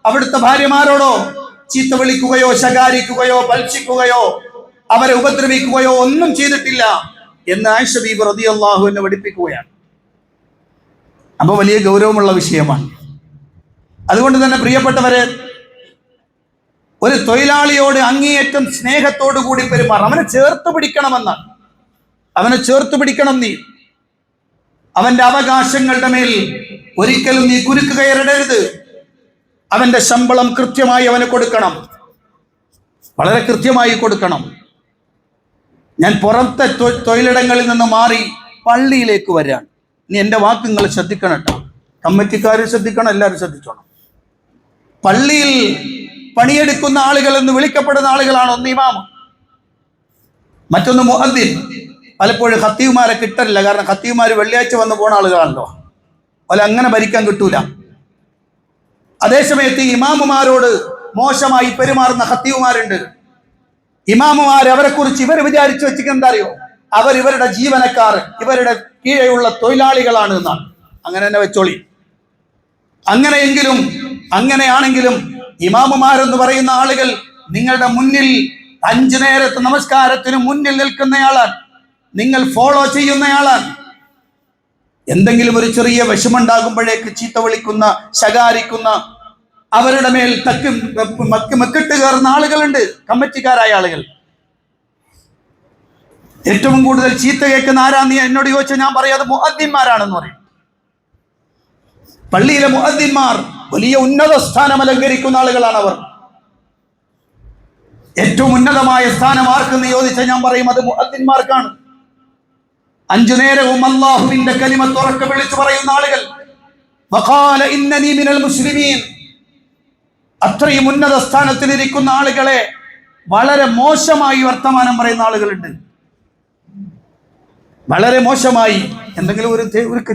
[SPEAKER 1] അവിടുത്തെ ഭാര്യമാരോടോ ചീത്ത വിളിക്കുകയോ ശകാരിക്കുകയോ പലിശിക്കുകയോ അവരെ ഉപദ്രവിക്കുകയോ ഒന്നും ചെയ്തിട്ടില്ല എന്ന് ആയിഷ ബീവി റളിയല്ലാഹു അൻഹ പഠിപ്പിക്കുകയാണ്. അപ്പൊ വലിയ ഗൗരവമുള്ള വിഷയമാണ്. അതുകൊണ്ട് തന്നെ പ്രിയപ്പെട്ടവരെ, ഒരു തൊഴിലാളിയോട് അങ്ങേയറ്റം സ്നേഹത്തോടു കൂടി പെരുമാറണം. അവനെ ചേർത്ത് പിടിക്കണമെന്നാണ്. അവനെ ചേർത്ത് പിടിക്കണം നീ. അവന്റെ അവകാശങ്ങളുടെ മേൽ ഒരിക്കലും നീ കുരുക്ക് കയറിടരുത്. അവന്റെ ശമ്പളം കൃത്യമായി അവന് കൊടുക്കണം, വളരെ കൃത്യമായി കൊടുക്കണം. ഞാൻ പുറത്തെ തൊഴിലിടങ്ങളിൽ നിന്ന് മാറി പള്ളിയിലേക്ക് വരാൻ. നീ എൻ്റെ വാക്ക് നിങ്ങൾ ശ്രദ്ധിക്കണം കേട്ടോ. കമ്മിറ്റിക്കാർ ശ്രദ്ധിക്കണം, എല്ലാവരും ശ്രദ്ധിച്ചോണം. പള്ളിയിൽ പണിയെടുക്കുന്ന ആളുകൾ എന്ന് വിളിക്കപ്പെടുന്ന ആളുകളാണ് ഒന്ന് ഇമാം, മറ്റൊന്ന് മുഅദ്ദിൻ. പലപ്പോഴും ഖത്തീബുമാരെ കിട്ടലില്ല. കാരണം ഖത്തീബുമാർ വെള്ളിയാഴ്ച വന്ന് പോണ ആളുകളാണല്ലോ, അല്ല അങ്ങനെ ഭരിക്കാൻ കിട്ടൂല. അതേസമയത്ത് ഇമാമുമാരോട് മോശമായി പെരുമാറുന്ന ഖത്തീബുമാരുണ്ട്. ഇമാമുമാർ അവരെ കുറിച്ച് ഇവർ വിചാരിച്ചു വെച്ചിരിക്കുന്നത് എന്താ അറിയോ? അവർ ഇവരുടെ ജീവനക്കാർ, ഇവരുടെ കീഴെയുള്ള തൊഴിലാളികളാണ് എന്നാണ്. അങ്ങനെ തന്നെ വെച്ചോളി. അങ്ങനെയാണെങ്കിലും ഇമാമുമാരെന്ന് പറയുന്ന ആളുകൾ നിങ്ങളുടെ മുന്നിൽ 5 നേരത്തെ നമസ്കാരത്തിന് മുന്നിൽ നിൽക്കുന്നയാളാണ്, നിങ്ങൾ ഫോളോ ചെയ്യുന്നയാളാണ്. എന്തെങ്കിലും ഒരു ചെറിയ വിഷമുണ്ടാകുമ്പോഴേക്ക് ചീത്ത വിളിക്കുന്ന, ശകാരിക്കുന്ന, അവരുടെ മേൽ മെക്കിട്ട് കയറുന്ന ആളുകളുണ്ട്, കമ്മിറ്റിക്കാരായ ആളുകൾ. ഏറ്റവും കൂടുതൽ ചീത്ത കേൾക്കുന്ന ആരാന്ന് എന്നോട് ചോദിച്ചാൽ ഞാൻ പറയാതെ മുഅദ്ദിന്മാരാണെന്ന് പറയും. പള്ളിയിലെ മുഅദ്ദിന്മാർ വലിയ ഉന്നത സ്ഥാനം അലങ്കരിക്കുന്ന ആളുകളാണ്. അവർ ഏറ്റവും ഉന്നതമായ സ്ഥാനം ആർക്കെന്ന് ചോദിച്ചാൽ ഞാൻ പറയും അത് മുഅദ്ദിന്മാർക്കാണ്. 5 നേരവും അല്ലാഹുവിന്റെ കലിമത്ത് ഉറക്കെ വിളിച്ചു പറയുന്ന ആളുകൾ. വഖാല ഇന്നനി മിനൽ മുസ്ലിമീൻ. അത്രയും ഉന്നത സ്ഥാനത്തിലിരിക്കുന്ന ആളുകളെ വളരെ മോശമായി വർത്തമാനം പറയുന്ന ആളുകളുണ്ട്. വളരെ മോശമായി എന്തെങ്കിലും ഒരു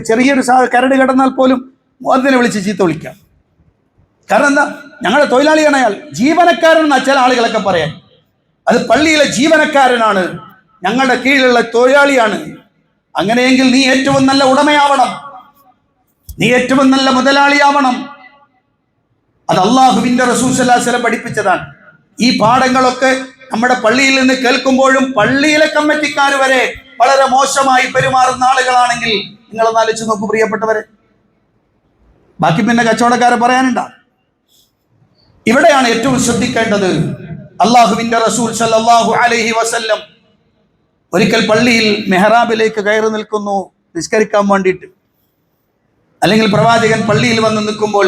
[SPEAKER 1] ചെറിയൊരു കരട് കിടന്നാൽ പോലും മുഅദ്ദിനെ വിളിച്ച് ചീത്ത വിളിക്കാം. കാരണം എന്താ? ഞങ്ങളുടെ തൊഴിലാളിയാണ് അയാൾ, ജീവനക്കാരൻ ചില ആളുകളൊക്കെ പറയാൻ. അത് പള്ളിയിലെ ജീവനക്കാരനാണ്, ഞങ്ങളുടെ കീഴിലുള്ള തൊഴിലാളിയാണ്. അങ്ങനെയെങ്കിൽ നീ ഏറ്റവും നല്ല ഉടമയാവണം, നീ ഏറ്റവും നല്ല മുതലാളിയാവണം. അത് അല്ലാഹുവിന്റെ റസൂൽ സ്വല്ലല്ലാഹു അലൈഹി വസല്ലം പഠിപ്പിച്ചതാണ്. ഈ പാഠങ്ങളൊക്കെ നമ്മുടെ പള്ളിയിൽ നിന്ന് കേൾക്കുമ്പോഴും പള്ളിയിലെ കമ്മിറ്റിക്കാർ വരെ വളരെ മോശമായി പെരുമാറുന്ന ആളുകളാണെങ്കിൽ നിങ്ങളൊന്ന് ആലോചിച്ച് നോക്കൂ പ്രിയപ്പെട്ടവരെ. ബാക്കി പിന്നെ കച്ചവടക്കാരെ പറയാനുണ്ടാ. ഇവിടെയാണ് ഏറ്റവും ശ്രദ്ധിക്കേണ്ടത്. അല്ലാഹുവിന്റെ റസൂൽ സല്ലല്ലാഹു അലൈഹി വസല്ലം ഒരിക്കൽ പള്ളിയിൽ മെഹ്റാബിലേക്ക് കയറി നിൽക്കുന്നു നിസ്കരിക്കാൻ വേണ്ടിയിട്ട്. അല്ലെങ്കിൽ പ്രവാചകൻ പള്ളിയിൽ വന്ന് നിൽക്കുമ്പോൾ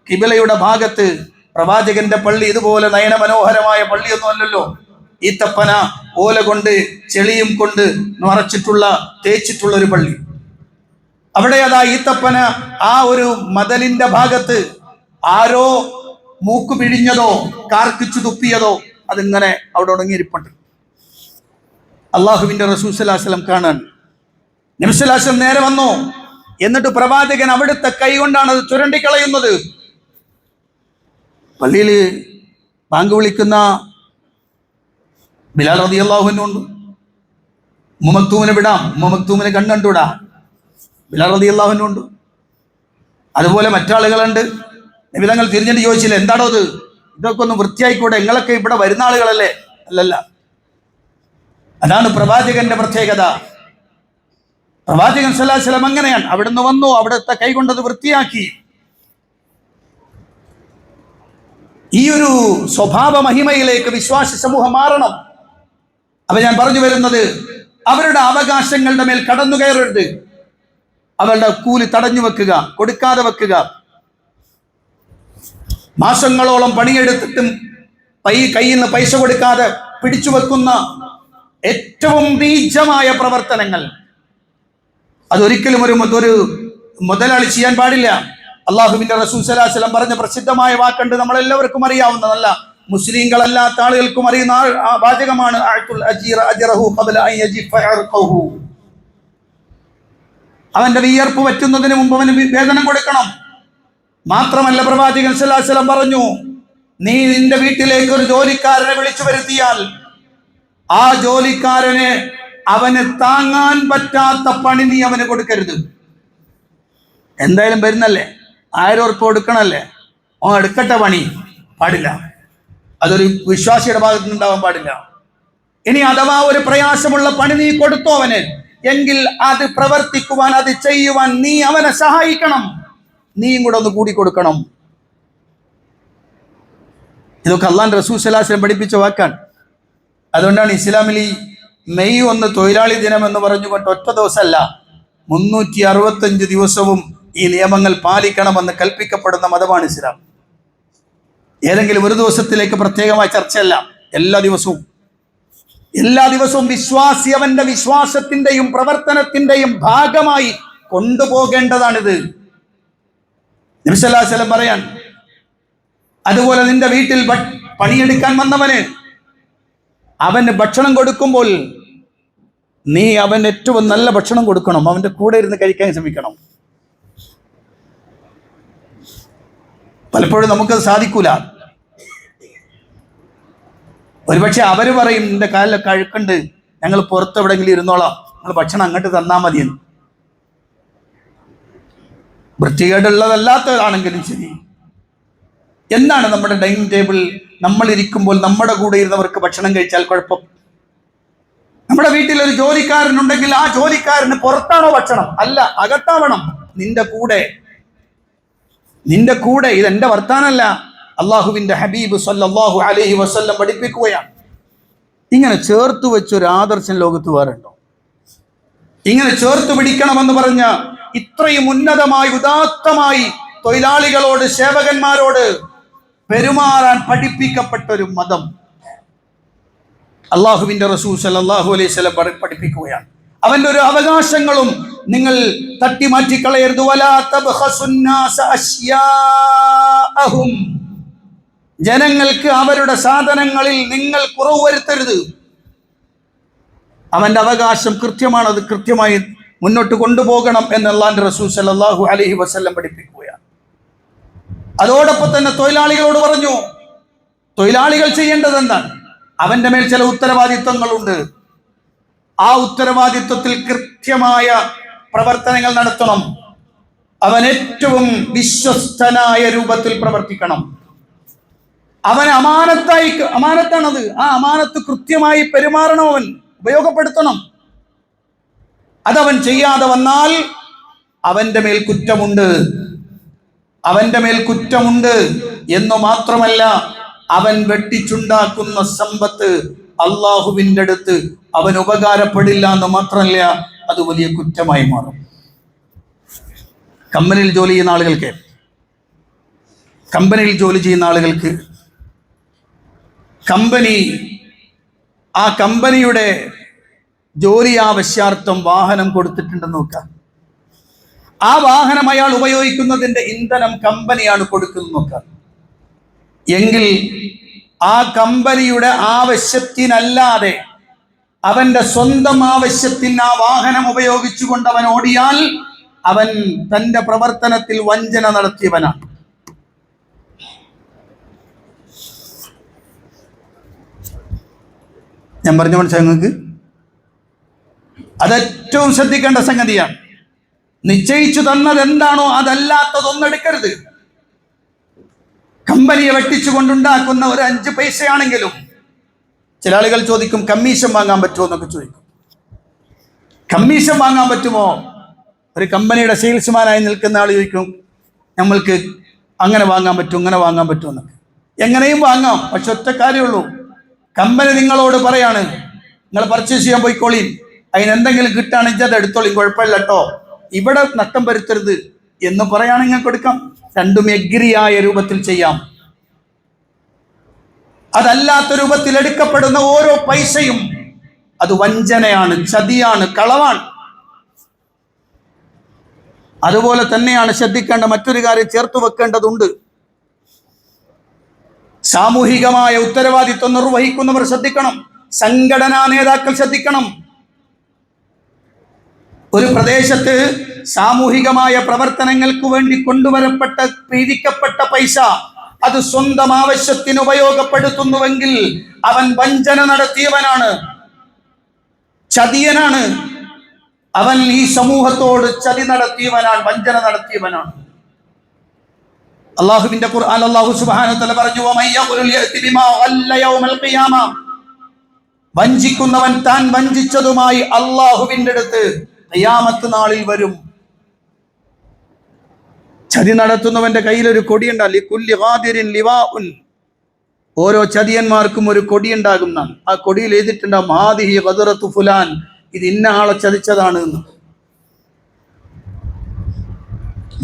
[SPEAKER 1] കിബിലയുടെ ഭാഗത്ത്, പ്രവാചകന്റെ പള്ളി ഇതുപോലെ നയനമനോഹരമായ പള്ളിയൊന്നും അല്ലല്ലോ, ഈത്തപ്പന ഓല കൊണ്ട് ചെളിയും കൊണ്ട് നിറച്ചിട്ടുള്ള തേച്ചിട്ടുള്ള ഒരു പള്ളി. അവിടെ അതാ ഈത്തപ്പന ആ ഒരു മതിലിന്റെ ഭാഗത്ത് ആരോ മൂക്ക് പിഴിഞ്ഞതോ കാർക്കിച്ചു തുപ്പിയതോ അതിങ്ങനെ അവിടെ ഉടങ്ങിയിരിപ്പുണ്ട്. അള്ളാഹുവിന്റെ റസൂൽ സ്വല്ലല്ലാഹു അലൈഹി വസല്ലം കാണാൻ നബി സ്വല്ലല്ലാഹു അലൈഹി വസല്ലം നേരെ വന്നു. എന്നിട്ട് പ്രവാചകൻ അവിടുത്തെ കൈ കൊണ്ടാണ് അത് ചുരണ്ടിക്കളയുന്നത്. പള്ളിയിൽ ബാങ്ക് വിളിക്കുന്ന ബിലാൽ റളിയല്ലാഹു അൻഹു ഉണ്ട്. ഉമ്മ വിടാം, ഉമ്മ കണ്ടുവിടാം. ബിലാൽ റളിയല്ലാഹു അൻഹു ഉണ്ട്. അതുപോലെ മറ്റാളുകളുണ്ട്. നബി തങ്ങൾ തിരിഞ്ഞിട്ട് ചോദിച്ചില്ല, എന്താണോ ഇത്, ഇതൊക്കെ ഒന്ന് വൃത്തിയായിക്കൂടെ, നിങ്ങളൊക്കെ ഇവിടെ വരുന്ന ആളുകളല്ലേ? അല്ലല്ല, അതാണ് പ്രവാചകന്റെ പ്രത്യേകത. പ്രവാചകൻ സ്വല്ലല്ലാഹു അലൈഹി വസല്ലം അങ്ങനെയാണ്. അവിടുന്ന് വന്നു, അവിടുത്തെ കൈ കൊണ്ടത് വൃത്തിയാക്കി. ഈ ഒരു സ്വഭാവ മഹിമയിലേക്ക് വിശ്വാസി സമൂഹം മാറണം. അപ്പൊ ഞാൻ പറഞ്ഞു വരുന്നത്, അവരുടെ അവകാശങ്ങളുടെ മേൽ കടന്നു കയറരുത്. അവരുടെ കൂലി തടഞ്ഞു വെക്കുക, കൊടുക്കാതെ വെക്കുക. മാസങ്ങളോളം പണിയെടുത്തിട്ടും കയ്യിൽ നിന്ന് പൈസ കൊടുക്കാതെ പിടിച്ചു വെക്കുന്ന ഏറ്റവും നീചമായ പ്രവർത്തനങ്ങൾ അതൊരിക്കലും ഒരു മുതലാളി ചെയ്യാൻ പാടില്ല. അള്ളാഹുവിന്റെ റസൂൽ സ്വല്ലല്ലാഹു അലൈഹി വസല്ലം പറഞ്ഞ പ്രസിദ്ധമായ വാക്കുണ്ട്, നമ്മളെല്ലാവർക്കും അറിയാവുന്നതല്ല, മുസ്ലിങ്ങളല്ലാത്ത ആളുകൾക്കും അറിയുന്ന ആ വാചകമാണ്, അവന്റെ വിയർപ്പ് പറ്റുന്നതിന് മുമ്പ് അവന് വേതനം കൊടുക്കണം. മാത്രമല്ല പ്രവാചകൻ സ്വല്ലല്ലാഹു അലൈഹി വസല്ലം പറഞ്ഞു, നീ നിന്റെ വീട്ടിലേക്ക് ഒരു ജോലിക്കാരനെ വിളിച്ചു വരുത്തിയാൽ ആ ജോലിക്കാരന് അവന് താങ്ങാൻ പറ്റാത്ത പണി നീ അവന് കൊടുക്കരുത്. എന്തായാലും വരുന്നല്ലേ, 1000 ഉറുപ്പിക കൊടുക്കണല്ലേ, എടുക്കട്ടെ, പണി പാടില്ല. അതൊരു വിശ്വാസിയുടെ ഭാഗത്ത് നിന്നുണ്ടാവാൻ പാടില്ല. ഇനി അഥവാ ഒരു പ്രയാസമുള്ള പണി നീ കൊടുത്തോ അവന്, എങ്കിൽ അത് പ്രവർത്തിക്കുവാൻ, അത് ചെയ്യുവാൻ നീ അവനെ സഹായിക്കണം, നീയും കൂടെ ഒന്ന് കൂടി കൊടുക്കണം. ഇതൊക്കെ അള്ളാഹുവിന്റെ റസൂൽ സ്വല്ലല്ലാഹു അലൈഹി വസല്ലം പഠിപ്പിച്ച വാക്കാണ്. അതുകൊണ്ടാണ് ഇസ്ലാമിൽ ഈ മെയ് 1 തൊഴിലാളി ദിനം എന്ന് പറഞ്ഞുകൊണ്ട് ഒറ്റ ദിവസമല്ല, 365 ദിവസവും ഈ നിയമങ്ങൾ പാലിക്കണമെന്ന് കൽപ്പിക്കപ്പെടുന്ന മതമാണ് ഇസ്ലാം. ഏതെങ്കിലും ഒരു ദിവസത്തിലേക്ക് പ്രത്യേകമായ ചർച്ചയല്ല, എല്ലാ ദിവസവും വിശ്വാസി അവന്റെ വിശ്വാസത്തിന്റെയും പ്രവർത്തനത്തിന്റെയും ഭാഗമായി കൊണ്ടുപോകേണ്ടതാണിത്. നബി സല്ലല്ലാഹു അലൈഹി വസല്ലം പറയാൻ, അതുപോലെ നിന്റെ വീട്ടിൽ പണിയെടുക്കാൻ വന്നവന് അവന് ഭക്ഷണം കൊടുക്കുമ്പോൾ നീ അവന് ഏറ്റവും നല്ല ഭക്ഷണം കൊടുക്കണം, അവന്റെ കൂടെ ഇരുന്ന് കഴിക്കാൻ ശ്രമിക്കണം. പലപ്പോഴും നമുക്കത് സാധിക്കൂല. ഒരുപക്ഷെ അവര് പറയും, നിന്റെ കാലിലൊക്കെ അഴുക്കുണ്ട്, ഞങ്ങൾ പുറത്ത് എവിടെയെങ്കിലും ഇരുന്നോളാം, നിങ്ങൾ ഭക്ഷണം അങ്ങോട്ട് തന്നാൽ മതിയെന്ന്. വൃത്തികേടുള്ളതല്ലാത്തതാണെങ്കിലും ശരി, എന്താണ് നമ്മുടെ ഡൈനിങ് ടേബിൾ, നമ്മൾ ഇരിക്കുമ്പോൾ നമ്മുടെ കൂടെ ഇരുന്നവർക്ക് ഭക്ഷണം കഴിച്ചാൽ കുഴപ്പം? നമ്മുടെ വീട്ടിൽ ഒരു ജോലിക്കാരനുണ്ടെങ്കിൽ ആ ജോലിക്കാരന് പുറത്താണോ ഭക്ഷണം? അല്ല, അകത്താവണം, നിന്റെ കൂടെ. ഇതെന്റെ വർത്താനല്ല, അള്ളാഹുവിന്റെ ഹബീബ് സല്ലല്ലാഹു അലൈഹി വസല്ലം പഠിപ്പിക്കുകയാണ്. ഇങ്ങനെ ചേർത്ത് വെച്ചൊരു ആദർശം ലോകത്ത് വേറുണ്ടോ? ഇങ്ങനെ ചേർത്ത് പിടിക്കണമെന്ന് പറഞ്ഞ ഇത്രയും ഉന്നതമായി ഉദാത്തമായി തൊഴിലാളികളോട്, സേവകന്മാരോട് പെരുമാറാൻ പഠിപ്പിക്കപ്പെട്ട ഒരു മതം അള്ളാഹുവിന്റെ റസൂൽ സല്ലല്ലാഹു അലൈഹി വസല്ലം പഠിപ്പിക്കുകയാണ്. അവന്റെ ഒരു അവകാശങ്ങളും നിങ്ങൾ തട്ടിമാറ്റിക്കളയരുത്. വലാ തബ്ഖസുന്നാസ അശ്യാഅഹും, ജനങ്ങൾക്ക് അവരുടെ സാധനങ്ങളിൽ നിങ്ങൾ കുറവ് വരുത്തരുത്. അവന്റെ അവകാശം കൃത്യമാണ്, അത് കൃത്യമായി മുന്നോട്ട് കൊണ്ടുപോകണം എന്ന് അല്ലാഹുവിന്റെ റസൂൽ സല്ലല്ലാഹു അലൈഹി വസല്ലം പഠിപ്പിക്കുകയാണ്. അതോടൊപ്പം തന്നെ തൊഴിലാളികളോട് പറഞ്ഞു, തൊഴിലാളികൾ ചെയ്യേണ്ടത് എന്താണ്? അവന്റെ മേൽ ചില ഉത്തരവാദിത്വങ്ങളുണ്ട്. ആ ഉത്തരവാദിത്വത്തിൽ കൃത്യമായ പ്രവർത്തനങ്ങൾ നടത്തണം. അവൻ ഏറ്റവും വിശ്വസ്തനായ രൂപത്തിൽ പ്രവർത്തിക്കണം. അവൻ അമാനത്താണത്. ആ അമാനത്ത് കൃത്യമായി പെരുമാറണം, അവൻ ഉപയോഗപ്പെടുത്തണം. അതവൻ ചെയ്യാതെ വന്നാൽ അവന്റെ മേൽ കുറ്റമുണ്ട് എന്ന് മാത്രമല്ല, അവൻ വെട്ടിച്ചുണ്ടാക്കുന്ന സമ്പത്ത് അള്ളാഹുവിൻ്റെ അടുത്ത് അവൻ ഉപകാരപ്പെടില്ല എന്ന് മാത്രമല്ല, അത് വലിയ കുറ്റമായി മാറും. കമ്പനിയിൽ ജോലി ചെയ്യുന്ന ആളുകൾക്ക് കമ്പനിയുടെ ജോലി ആവശ്യാർത്ഥം വാഹനം കൊടുത്തിട്ടുണ്ടെന്ന് നോക്കാം. ആ വാഹനം അയാൾ ഉപയോഗിക്കുന്നതിന്റെ ഇന്ധനം കമ്പനിയാണ് കൊടുക്കുന്നത് നോക്കാം. എങ്കിൽ ആ കമ്പനിയുടെ ആവശ്യത്തിനല്ലാതെ അവന്റെ സ്വന്തം ആവശ്യത്തിന് ആ വാഹനം ഉപയോഗിച്ചുകൊണ്ട് അവൻ ഓടിയാൽ അവൻ തന്റെ പ്രവർത്തനത്തിൽ വഞ്ചന നടത്തിയവനാണ്. ഞാൻ പറഞ്ഞു മനസ്സിലായി നിങ്ങൾക്ക്? അതേറ്റവും ശ്രദ്ധിക്കേണ്ട സംഗതിയാണ്. നിശ്ചയിച്ചു തന്നത് എന്താണോ അതല്ലാത്തതൊന്നും എടുക്കരുത്. കമ്പനിയെ വെട്ടിച്ചുകൊണ്ടുണ്ടാക്കുന്ന ഒരു 5 പൈസയാണെങ്കിലും, ചില ആളുകൾ ചോദിക്കും കമ്മീഷൻ വാങ്ങാൻ പറ്റുമോ എന്നൊക്കെ ചോദിക്കും. കമ്മീഷൻ വാങ്ങാൻ പറ്റുമോ? ഒരു കമ്പനിയുടെ സെയിൽസ്മാനായി നിൽക്കുന്ന ആൾ ചോദിക്കും, നമ്മൾക്ക് അങ്ങനെ വാങ്ങാൻ പറ്റും, ഇങ്ങനെ വാങ്ങാൻ പറ്റുമോ എന്നൊക്കെ. എങ്ങനെയും വാങ്ങാം. പക്ഷെ ഒറ്റ കാര്യമുള്ളൂ, കമ്പനി നിങ്ങളോട് പറയാണ് നിങ്ങൾ പർച്ചേസ് ചെയ്യാൻ പോയിക്കോളി, അതിനെന്തെങ്കിലും കിട്ടുകയാണെങ്കിൽ അത് എടുത്തോളി, കുഴപ്പമില്ല കേട്ടോ, ഇവിടെ നഷ്ടം വരുത്തരുത് എന്ന് പറയുകയാണെങ്കിൽ കൊടുക്കാം. രണ്ടും എഗ്രിയായ രൂപത്തിൽ ചെയ്യാം. അതല്ലാത്ത രൂപത്തിൽ എടുക്കപ്പെടുന്ന ഓരോ പൈസയും അത് വഞ്ചനയാണ്, ചതിയാണ്, കളവാണ്. അതുപോലെ തന്നെയാണ് ശ്രദ്ധിക്കേണ്ട മറ്റൊരു കാര്യം ചേർത്ത് വെക്കേണ്ടതുണ്ട്. സാമൂഹികമായ ഉത്തരവാദിത്വം നിർവഹിക്കുന്നവർ ശ്രദ്ധിക്കണം, സംഘടനാ നേതാക്കൾ ശ്രദ്ധിക്കണം. ഒരു പ്രദേശത്ത് സാമൂഹികമായ പ്രവർത്തനങ്ങൾക്ക് വേണ്ടി കൊണ്ടുവരപ്പെട്ട പിരിക്കപ്പെട്ട പൈസ അത് സ്വന്തം ആവശ്യത്തിന് ഉപയോഗപ്പെടുത്തുന്നുവെങ്കിൽ അവൻ വഞ്ചന നടത്തിയവനാണ്, ചതിയനാണ്. അവൻ ഈ സമൂഹത്തോട് ചതി നടത്തിയവനാണ്, വഞ്ചന നടത്തിയവനാണ്. അല്ലാഹുവിന്റെ ഖുർആൻ അല്ലാഹു സുബ്ഹാനഹു വ തആല പറഞ്ഞു, വമയ്യഖുൽ യഅതി ബിമാ ഖല്ല യൗമൽ ഖിയാമ, വഞ്ചിക്കുന്നവൻ താൻ വഞ്ചിച്ചതുമായി അല്ലാഹുവിന്റെ അടുത്ത് ഖിയാമത്ത് നാളിൽ വരും. ചതി നടത്തുന്നവന്റെ കയ്യിൽ ഒരു കൊടിയുണ്ട്, ലികുല്ലി ഖാദിരിൻ ലിവാഉൻ, ഓരോ ചതിയന്മാർക്കും ഒരു കൊടിയുണ്ടാകും. ആ കൊടിയിൽ എഴുതിയിട്ടുണ്ടാകും ഹാദിഹി ഖദറത്തു ഫുലാൻ, ഇത് ഇന്ന ആളെ ചതിച്ചതാണ് എന്ന്.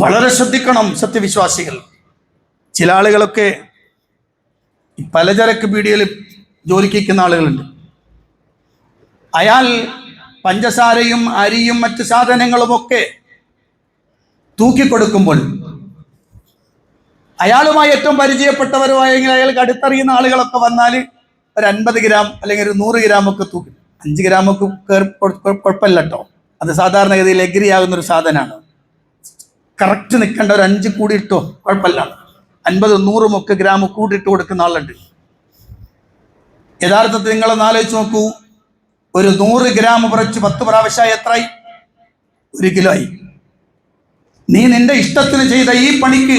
[SPEAKER 1] വളരെ ശ്രദ്ധിക്കണം സത്യവിശ്വാസികൾ. ചില ആളുകളൊക്കെ പലചരക്ക് പീടികയിൽ ജോലിക്കുന്ന ആളുകളുണ്ട്. അയാൾ പഞ്ചസാരയും അരിയും മറ്റ് സാധനങ്ങളുമൊക്കെ തൂക്കിക്കൊടുക്കുമ്പോൾ അയാളുമായി ഏറ്റവും പരിചയപ്പെട്ടവരുമായെങ്കിൽ അയാൾക്ക് അടുത്തറിയുന്ന ആളുകളൊക്കെ വന്നാൽ ഒരു 50 ഗ്രാം അല്ലെങ്കിൽ ഒരു 100 ഗ്രാമൊക്കെ തൂക്കി, 5 ഗ്രാമൊക്കെ കുഴപ്പമില്ല കേട്ടോ, അത് സാധാരണഗതിയിൽ എഗ്രി ആകുന്നൊരു സാധനമാണ്. കറക്റ്റ് നിൽക്കേണ്ട ഒരു 5 കൂടി ഇട്ടോ കുഴപ്പമില്ല, 50, 100 ഒക്കെ ഗ്രാം കൂടിയിട്ട് കൊടുക്കുന്ന ആളുണ്ട്. യഥാർത്ഥത്തിൽ നിങ്ങളൊന്ന് ആലോചിച്ച് നോക്കൂ, ഒരു 100 ഗ്രാം കുറച്ച് 10 പ്രാവശ്യമായി എത്രയായി? 1 കിലോ ആയി. നീ നിന്റെ ഇഷ്ടത്തിന് ചെയ്ത ഈ പണിക്ക്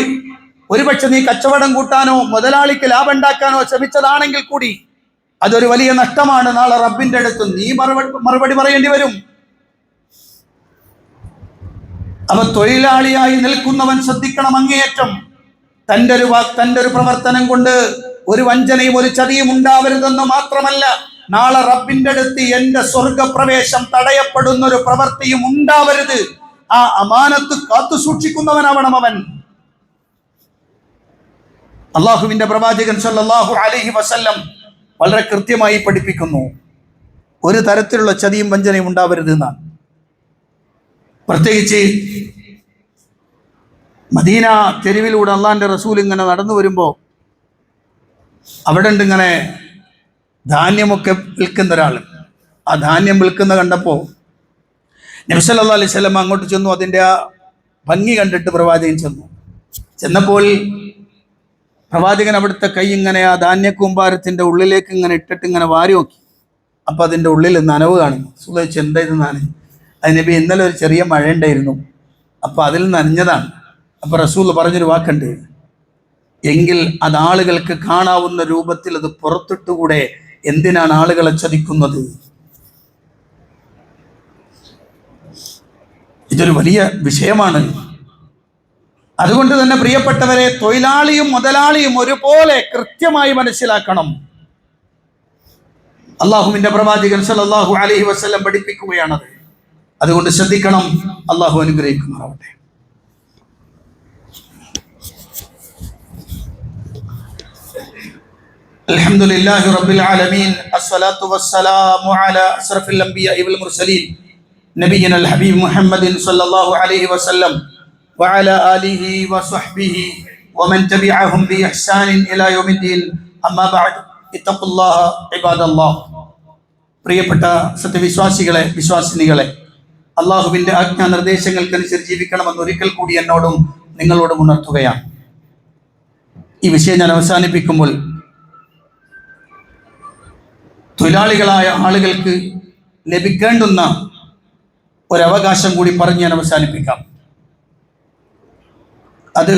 [SPEAKER 1] ഒരുപക്ഷെ നീ കച്ചവടം കൂട്ടാനോ മുതലാളിക്ക് ലാഭം ഉണ്ടാക്കാനോ ശ്രമിച്ചതാണെങ്കിൽ കൂടി അതൊരു വലിയ നഷ്ടമാണ്. നാളെ റബ്ബിന്റെ അടുത്ത് നീ മറുപടി പറയേണ്ടി വരും. അവ തൊഴിലാളിയായി നിൽക്കുന്നവൻ ശ്രദ്ധിക്കണം അങ്ങേയറ്റം. തൻ്റെ ഒരു പ്രവർത്തനം കൊണ്ട് ഒരു വഞ്ചനയും ഒരു ചതിയും ഉണ്ടാവരുതെന്ന് മാത്രമല്ല, നാളെ റബ്ബിന്റെ അടുത്ത് എന്റെ സ്വർഗപ്രവേശം തടയപ്പെടുന്ന ഒരു പ്രവൃത്തിയും ഉണ്ടാവരുത്. ആ അമാനത്ത് കാത്തു സൂക്ഷിക്കുന്നവനാവണം അവൻ. അള്ളാഹുവിന്റെ പ്രവാചകൻ സല്ലല്ലാഹു അലൈഹി വസല്ലം വളരെ കൃത്യമായി പഠിപ്പിക്കുന്നു, ഒരു തരത്തിലുള്ള ചതിയും വഞ്ചനയും ഉണ്ടാവരുത് എന്നാണ്. പ്രത്യേകിച്ച് മദീന തെരുവിലൂടെ അള്ളാഹിന്റെ റസൂൽ ഇങ്ങനെ നടന്നു വരുമ്പോൾ അവിടെ ഉണ്ട് ഇങ്ങനെ ധാന്യമൊക്കെ വിൽക്കുന്ന ഒരാൾ. ആ ധാന്യം വിൽക്കുന്ന കണ്ടപ്പോൾ നബി സല്ലല്ലാഹു അലൈഹി വസല്ലം അങ്ങോട്ട് ചെന്നു. അതിൻ്റെ ആ ഭംഗി കണ്ടിട്ട് പ്രവാചകൻ ചെന്നപ്പോൾ പ്രവാചകൻ അവിടുത്തെ കൈ ഇങ്ങനെ ആ ധാന്യക്കൂമ്പാരത്തിൻ്റെ ഉള്ളിലേക്ക് ഇങ്ങനെ ഇട്ടിട്ട് ഇങ്ങനെ വാരി നോക്കി. അപ്പം അതിൻ്റെ ഉള്ളിൽ നനവ് കാണുന്നു. സുഖിച്ച് എന്തായിരുന്നു നനഞ്ഞു? അത് നബി ഇന്നലെ ഒരു ചെറിയ മഴ ഉണ്ടായിരുന്നു, അപ്പോൾ അതിൽ നനഞ്ഞതാണ്. അപ്പോൾ റസൂൽ പറഞ്ഞൊരു വാക്കുണ്ട്, എങ്കിൽ അത് ആളുകൾക്ക് കാണാവുന്ന രൂപത്തിൽ അത് പുറത്തിട്ടുകൂടെ? എന്തിനാണ് ആളുകളെ ചതിക്കുന്നത്? ഇതൊരു വലിയ വിഷയമാണ്. അതുകൊണ്ട് തന്നെ പ്രിയപ്പെട്ടവരെ, തൊഴിലാളിയും മുതലാളിയും ഒരുപോലെ കൃത്യമായി മനസ്സിലാക്കണം. അള്ളാഹുവിന്റെ പ്രവാചകൻ സല്ലല്ലാഹു അലൈഹി വസല്ലം പഠിപ്പിക്കുകയാണത്. അതുകൊണ്ട് ശ്രദ്ധിക്കണം. അള്ളാഹു അനുഗ്രഹിക്കുമാറാവട്ടെ. അൽഹംദുലില്ലാഹി റബ്ബിൽ ആലമീൻ, അസ്സലാത്തു വസ്സലാമു അലാ അശ്റഫിൽ അംബിയാഇ വൽ മുർസലീൻ നബിയിനൽ ഹബീബ് മുഹമ്മദിൻ സല്ലല്ലാഹു അലൈഹി വസല്ലം വഅലാ ആലിഹി വസ്വഹ്ബിഹി വമൻ തബിഅഹും ബിഇഹ്സാനിൻ ഇലാ യൗമിദ്ദീൻ. അമ്മാ ബഅദ്, ഇത്തഖുല്ലാഹ ഇബാദല്ലാഹ്. പ്രിയപ്പെട്ട സത്യവിശ്വാസികളെ, വിശ്വാസിനികളെ, അള്ളാഹുവിൻ്റെ ആജ്ഞാനിർദ്ദേശങ്ങൾക്കനുസരിച്ച് ജീവിക്കണമെന്ന് ഒരിക്കൽ കൂടി എന്നോടും നിങ്ങളോടും ഉണർത്തുകയാണ്. ഈ വിഷയം ഞാൻ അവസാനിപ്പിക്കുമ്പോൾ തൊഴിലാളികളായ ആളുകൾക്ക് ലഭിക്കേണ്ടുന്ന ഒരവകാശം കൂടി പറഞ്ഞ് ഞാൻ അവസാനിപ്പിക്കാം. അത്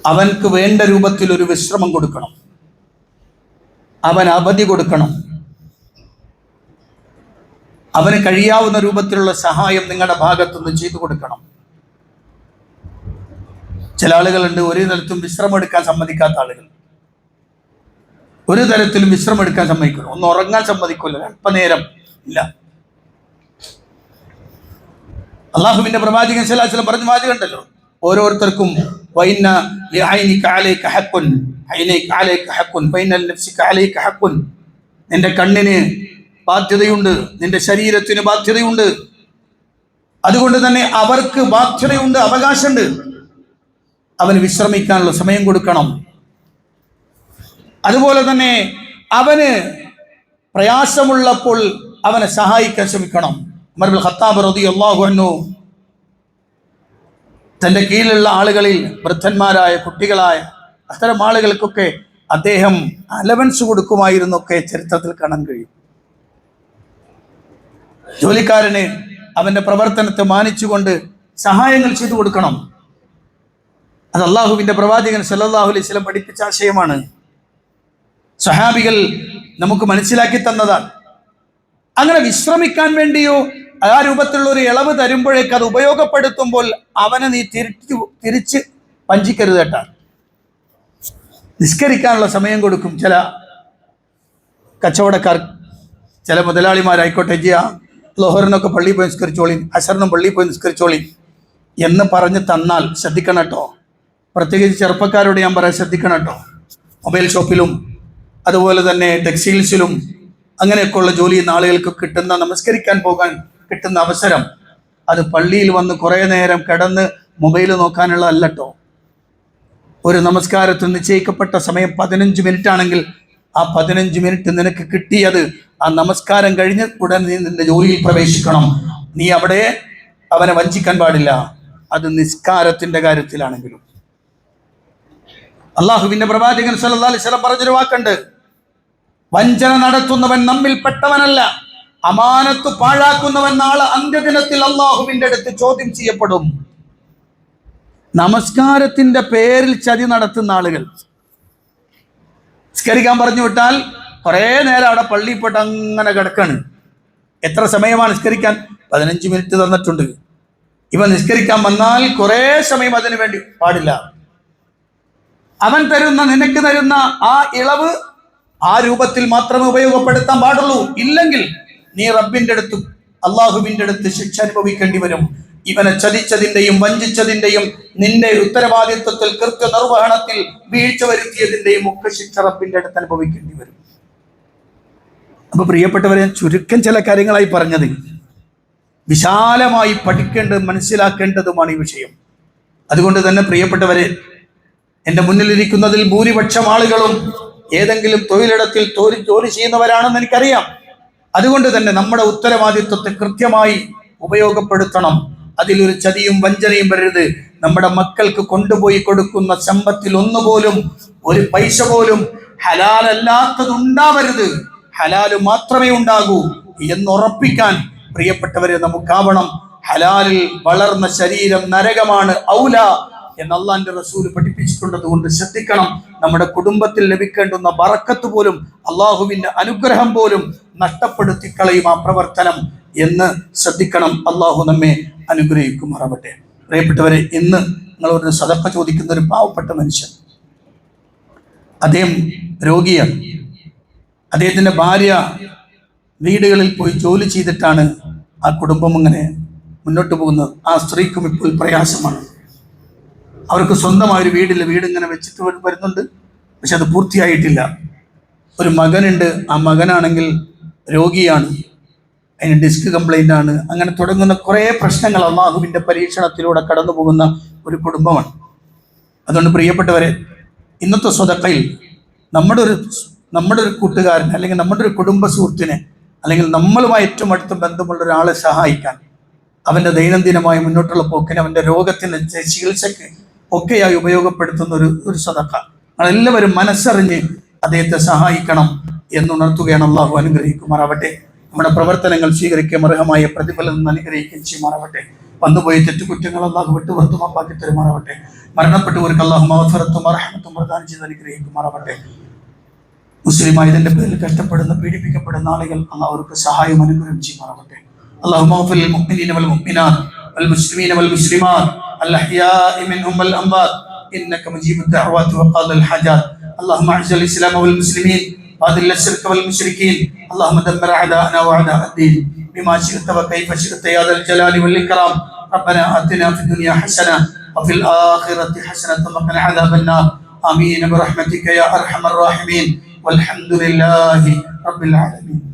[SPEAKER 1] അവൻക്ക് വേണ്ട രൂപത്തിൽ ഒരു വിശ്രമം കൊടുക്കണം, അവൻ അവധി കൊടുക്കണം, അവന് കഴിയാവുന്ന രൂപത്തിലുള്ള സഹായം നിങ്ങളുടെ ഭാഗത്തുനിന്ന് ചെയ്തു കൊടുക്കണം. ചില ആളുകളുണ്ട് ഒരു തരത്തിലും വിശ്രമം എടുക്കാൻ സമ്മതിക്കാത്ത ആളുകൾ. ഒരു തരത്തിലും വിശ്രമം എടുക്കാൻ സമ്മതിക്കില്ല, ഒന്ന് ഉറങ്ങാൻ സമ്മതിക്കില്ല, അല്പനേരം ഇല്ല. അള്ളാഹുവിന്റെ പ്രവാചകൻ സ്വല്ലല്ലാഹു അലൈഹി വസല്ലം പറഞ്ഞ വാചകമുണ്ടല്ലോ, ഓരോരുത്തർക്കും നിന്റെ കണ്ണിന് ബാധ്യതയുണ്ട്, നിന്റെ ശരീരത്തിന് ബാധ്യതയുണ്ട്, അതുകൊണ്ട് തന്നെ അവർക്ക് ബാധ്യതയുണ്ട്, അവകാശമുണ്ട്. അവന് വിശ്രമിക്കാനുള്ള സമയം കൊടുക്കണം. അതുപോലെ തന്നെ അവന് പ്രയാസമുള്ളപ്പോൾ അവനെ സഹായിക്കാൻ ശ്രമിക്കണം. ഉമർ ഇബ്നുൽ ഖത്താബ് റളിയല്ലാഹു അൻഹു തൻ്റെ കീഴിലുള്ള ആളുകളിൽ വൃദ്ധന്മാരായ കുട്ടികളായ അത്തരം ആളുകൾക്കൊക്കെ അദ്ദേഹം അലവൻസ് കൊടുക്കുമായിരുന്നൊക്കെ ചരിത്രത്തിൽ കാണാൻ കഴിയും. ജോലിക്കാരന് അവന്റെ പ്രവർത്തനത്തെ മാനിച്ചുകൊണ്ട് സഹായങ്ങൾ ചെയ്തു കൊടുക്കണം. അത് അള്ളാഹുവിന്റെ പ്രവാചകൻ സല്ലല്ലാഹു അലൈഹി വസല്ലം പഠിപ്പിച്ച ആശയമാണ്. സ്വഹാബികൾ നമുക്ക് മനസ്സിലാക്കി തന്നതാണ്. അങ്ങനെ വിശ്രമിക്കാൻ വേണ്ടിയോ ആ രൂപത്തിലുള്ള ഒരു ഇളവ് തരുമ്പോഴേക്ക് അത് ഉപയോഗപ്പെടുത്തുമ്പോൾ അവനെ നീ തിരിച്ച് വഞ്ചിക്കരുത് കേട്ടാ. നിസ്കരിക്കാനുള്ള സമയം കൊടുക്കും ചില കച്ചവടക്കാർ, ചില മുതലാളിമാരായിക്കോട്ടെ, ലോഹറിനൊക്കെ പള്ളിയിൽ പോയി നിസ്കരിച്ചോളി, അസറിനും പള്ളിയിൽ പോയി നിസ്കരിച്ചോളി എന്ന് പറഞ്ഞ് തന്നാൽ ശ്രദ്ധിക്കണം കേട്ടോ. പ്രത്യേകിച്ച് ചെറുപ്പക്കാരോട് ഞാൻ പറയാൻ ശ്രദ്ധിക്കണം കേട്ടോ. മൊബൈൽ ഷോപ്പിലും അതുപോലെ തന്നെ ടെക്സ്റ്റൈൽസിലും അങ്ങനെയൊക്കെയുള്ള ജോലി ചെയ്യുന്ന ആളുകൾക്ക് കിട്ടുന്ന, നമസ്കരിക്കാൻ പോകാൻ കിട്ടുന്ന അവസരം അത് പള്ളിയിൽ വന്ന് കുറേ നേരം കിടന്ന് മൊബൈൽ നോക്കാനുള്ള അല്ലട്ടോ. ഒരു നമസ്കാരത്തിൽ നിശ്ചയിക്കപ്പെട്ട സമയം 15 മിനിറ്റ് ആണെങ്കിൽ ആ 15 മിനിറ്റ് നിനക്ക് കിട്ടിയത് ആ നമസ്കാരം കഴിഞ്ഞ് ഉടൻ നീ നിന്റെ ജോലിയിൽ പ്രവേശിക്കണം. നീ അവിടെ അവനെ വഞ്ചിക്കാൻ പാടില്ല. അത് നിസ്കാരത്തിന്റെ കാര്യത്തിലാണെങ്കിലും. അള്ളാഹുവിന്റെ പ്രവാചകൻ സല്ലല്ലാഹു അലൈഹി വസല്ലം പറഞ്ഞൊരു വാക്കുണ്ട്, വഞ്ചന നടത്തുന്നവൻ നമ്മിൽ പെട്ടവനല്ല, അമാനത്ത് പാഴാക്കുന്നവൻ നാളെ അന്ത്യദിനത്തിൽ അള്ളാഹുവിന്റെ അടുത്ത് ചോദ്യം ചെയ്യപ്പെടും. നമസ്കാരത്തിന്റെ പേരിൽ ചതി നടത്തുന്ന ആളുകൾ, നിസ്കരിക്കാൻ പറഞ്ഞു വിട്ടാൽ കുറേ നേരം അവിടെ പള്ളിയിൽ പോയിട്ട് അങ്ങനെ കിടക്കാണ്. എത്ര സമയമാണ് നിസ്കരിക്കാൻ? 15 മിനിറ്റ് തന്നിട്ടുണ്ട്. ഇവ നിസ്കരിക്കാൻ വന്നാൽ കുറേ സമയം അതിനു വേണ്ടി പാടില്ല. അവൻ തരുന്ന, നിനക്ക് തരുന്ന ആ ഇളവ് ആ രൂപത്തിൽ മാത്രമേ ഉപയോഗപ്പെടുത്താൻ പാടുള്ളൂ. ഇല്ലെങ്കിൽ നീ റബ്ബിന്റെ അടുത്തും അള്ളാഹുവിന്റെ അടുത്ത് ശിക്ഷ അനുഭവിക്കേണ്ടി വരും. ഇവനെ ചതിച്ചതിന്റെയും വഞ്ചിച്ചതിന്റെയും നിന്റെ ഉത്തരവാദിത്വത്തിൽ കൃത്യ നിർവഹണത്തിൽ വീഴ്ച വരുത്തിയതിന്റെയും ഒക്കെ ശിക്ഷ റബ്ബിന്റെ അടുത്ത് അനുഭവിക്കേണ്ടി വരും. അപ്പൊ പ്രിയപ്പെട്ടവരെ, ചുരുക്കം ചില കാര്യങ്ങളായി പറഞ്ഞത്, വിശാലമായി പഠിക്കേണ്ടതും മനസ്സിലാക്കേണ്ടതുമാണ് ഈ വിഷയം. അതുകൊണ്ട് തന്നെ പ്രിയപ്പെട്ടവരെ, എൻ്റെ മുന്നിലിരിക്കുന്നതിൽ ഭൂരിപക്ഷം ആളുകളും ഏതെങ്കിലും തൊഴിലിടത്തിൽ ജോലി ചെയ്യുന്നവരാണെന്ന് എനിക്കറിയാം. അതുകൊണ്ട് തന്നെ നമ്മുടെ ഉത്തരവാദിത്വത്തെ കൃത്യമായി ഉപയോഗപ്പെടുത്തണം. അതിലൊരു ചതിയും വഞ്ചനയും വരരുത്. നമ്മുടെ മക്കൾക്ക് കൊണ്ടുപോയി കൊടുക്കുന്ന സമ്പത്തിൽ ഒന്നുപോലും, ഒരു പൈസ പോലും ഹലാലല്ലാത്തതുണ്ടാവരുത്, ഹലാല് മാത്രമേ ഉണ്ടാകൂ എന്നുറപ്പിക്കാൻ പ്രിയപ്പെട്ടവരെ നമുക്കാവണം. ഹലാലിൽ വളർന്ന ശരീരം നരകമാണ് ഔല എന്ന് അള്ളാന്റെ റസൂൽ പഠിപ്പിച്ചിട്ടുള്ളത് കൊണ്ട് ശ്രദ്ധിക്കണം. നമ്മുടെ കുടുംബത്തിൽ ലഭിക്കേണ്ടുന്ന ബറക്കത്ത് പോലും, അള്ളാഹുവിന്റെ അനുഗ്രഹം പോലും നഷ്ടപ്പെടുത്തി കളയും ആ പ്രവർത്തനം എന്ന് ശ്രദ്ധിക്കണം. അള്ളാഹു നമ്മെ അനുഗ്രഹിക്കുമാറാവട്ടെ. പ്രിയപ്പെട്ടവരെ, ഇന്ന് നിങ്ങളൊരു സദഖ ചോദിക്കുന്ന ഒരു പാവപ്പെട്ട മനുഷ്യൻ, അദ്ദേഹം രോഗിയാണ്. അദ്ദേഹത്തിൻ്റെ ഭാര്യ വീടുകളിൽ പോയി ജോലി ചെയ്തിട്ടാണ് ആ കുടുംബം ഇങ്ങനെ മുന്നോട്ട് പോകുന്നത്. ആ സ്ത്രീക്കും ഇപ്പോൾ പ്രയാസമാണ്. അവർക്ക് സ്വന്തമായൊരു വീടില്ല, വീട് ഇങ്ങനെ വെച്ചിട്ട് വരുന്നുണ്ട്, പക്ഷെ അത് പൂർത്തിയായിട്ടില്ല. ഒരു മകനുണ്ട്, ആ മകനാണെങ്കിൽ രോഗിയാണ്, അതിന് ഡിസ്ക് കംപ്ലൈൻ്റ് ആണ്. അങ്ങനെ തുടങ്ങുന്ന കുറേ പ്രശ്നങ്ങൾ അള്ളാഹുവിൻ്റെ പരീക്ഷണത്തിലൂടെ കടന്നു പോകുന്ന ഒരു കുടുംബമാണ്. അതുകൊണ്ട് പ്രിയപ്പെട്ടവരെ, ഇന്നത്തെ സ്വതക്കയിൽ നമ്മുടെ ഒരു കൂട്ടുകാരൻ, അല്ലെങ്കിൽ നമ്മുടെ ഒരു കുടുംബ സുഹൃത്തിനെ, അല്ലെങ്കിൽ നമ്മളുമായി ഏറ്റവും അടുത്ത ബന്ധമുള്ള ഒരാളെ സഹായിക്കാൻ, അവൻ്റെ ദൈനംദിനമായി മുന്നോട്ടുള്ള പോക്കിന്, അവൻ്റെ രോഗത്തിന് ചികിത്സയ്ക്ക് ഒക്കെയായി ഉപയോഗപ്പെടുത്തുന്ന ഒരു സദഖ. നമ്മളെല്ലാവരും മനസ്സറിഞ്ഞ് അദ്ദേഹത്തെ സഹായിക്കണം എന്നുണർത്തുകയാണ്. അള്ളാഹു അനുഗ്രഹിക്കുമാറാവട്ടെ. നമ്മുടെ പ്രവർത്തനങ്ങൾ സ്വീകരിക്കുകയും അർഹമായ പ്രതിഫലം അനുഗ്രഹിക്കുകയും ചെയ്യുമാറാവട്ടെ. വന്നുപോയ തെറ്റുകുറ്റങ്ങൾ അള്ളാഹു വിട്ടുപുറത്തു മാപ്പാക്കി തരുമാറാവട്ടെ. മരണപ്പെട്ടവർക്ക് അള്ളാഹു മഗ്ഫിറത്തും റഹ്മത്തും പ്രദാനം ചെയ്ത് അനുഗ്രഹിക്കുമാറാവട്ടെ. മുസ്ലിമായതിൻ്റെ പേരിൽ കഷ്ടപ്പെടുന്ന, പീഡിപ്പിക്കപ്പെടുന്ന ആളുകൾ അള്ളാഹുർക്ക് സഹായം അനുഗ്രഹം ചെയ്യുമാറാവട്ടെ. അല്ലാഹു മഗ്ഫിർ ലിൽ മുഅ്മിനീന വൽ മുഅ്മിനാത്ത് വൽ മുസ്ലിമീന വൽ മുസ്ലിമാത്ത് അൽ അഹ്യാഇ മിൻഹും വൽ അംവാത്ത് إنك مجيب الدعوات وقاضي الحاجات. اللهم أعز الإسلام والمسلمين وأذل الشرك والمشركين. اللهم دمر أعداءنا وأعداء الدين بما شئت وكيف شئت يا ذا الجلال والإكرام. ربنا آتنا في الدنيا حسنة وفي الآخرة حسنة وقنا عذاب النار. آمين برحمتك يا أرحم الراحمين والحمد لله رب العالمين.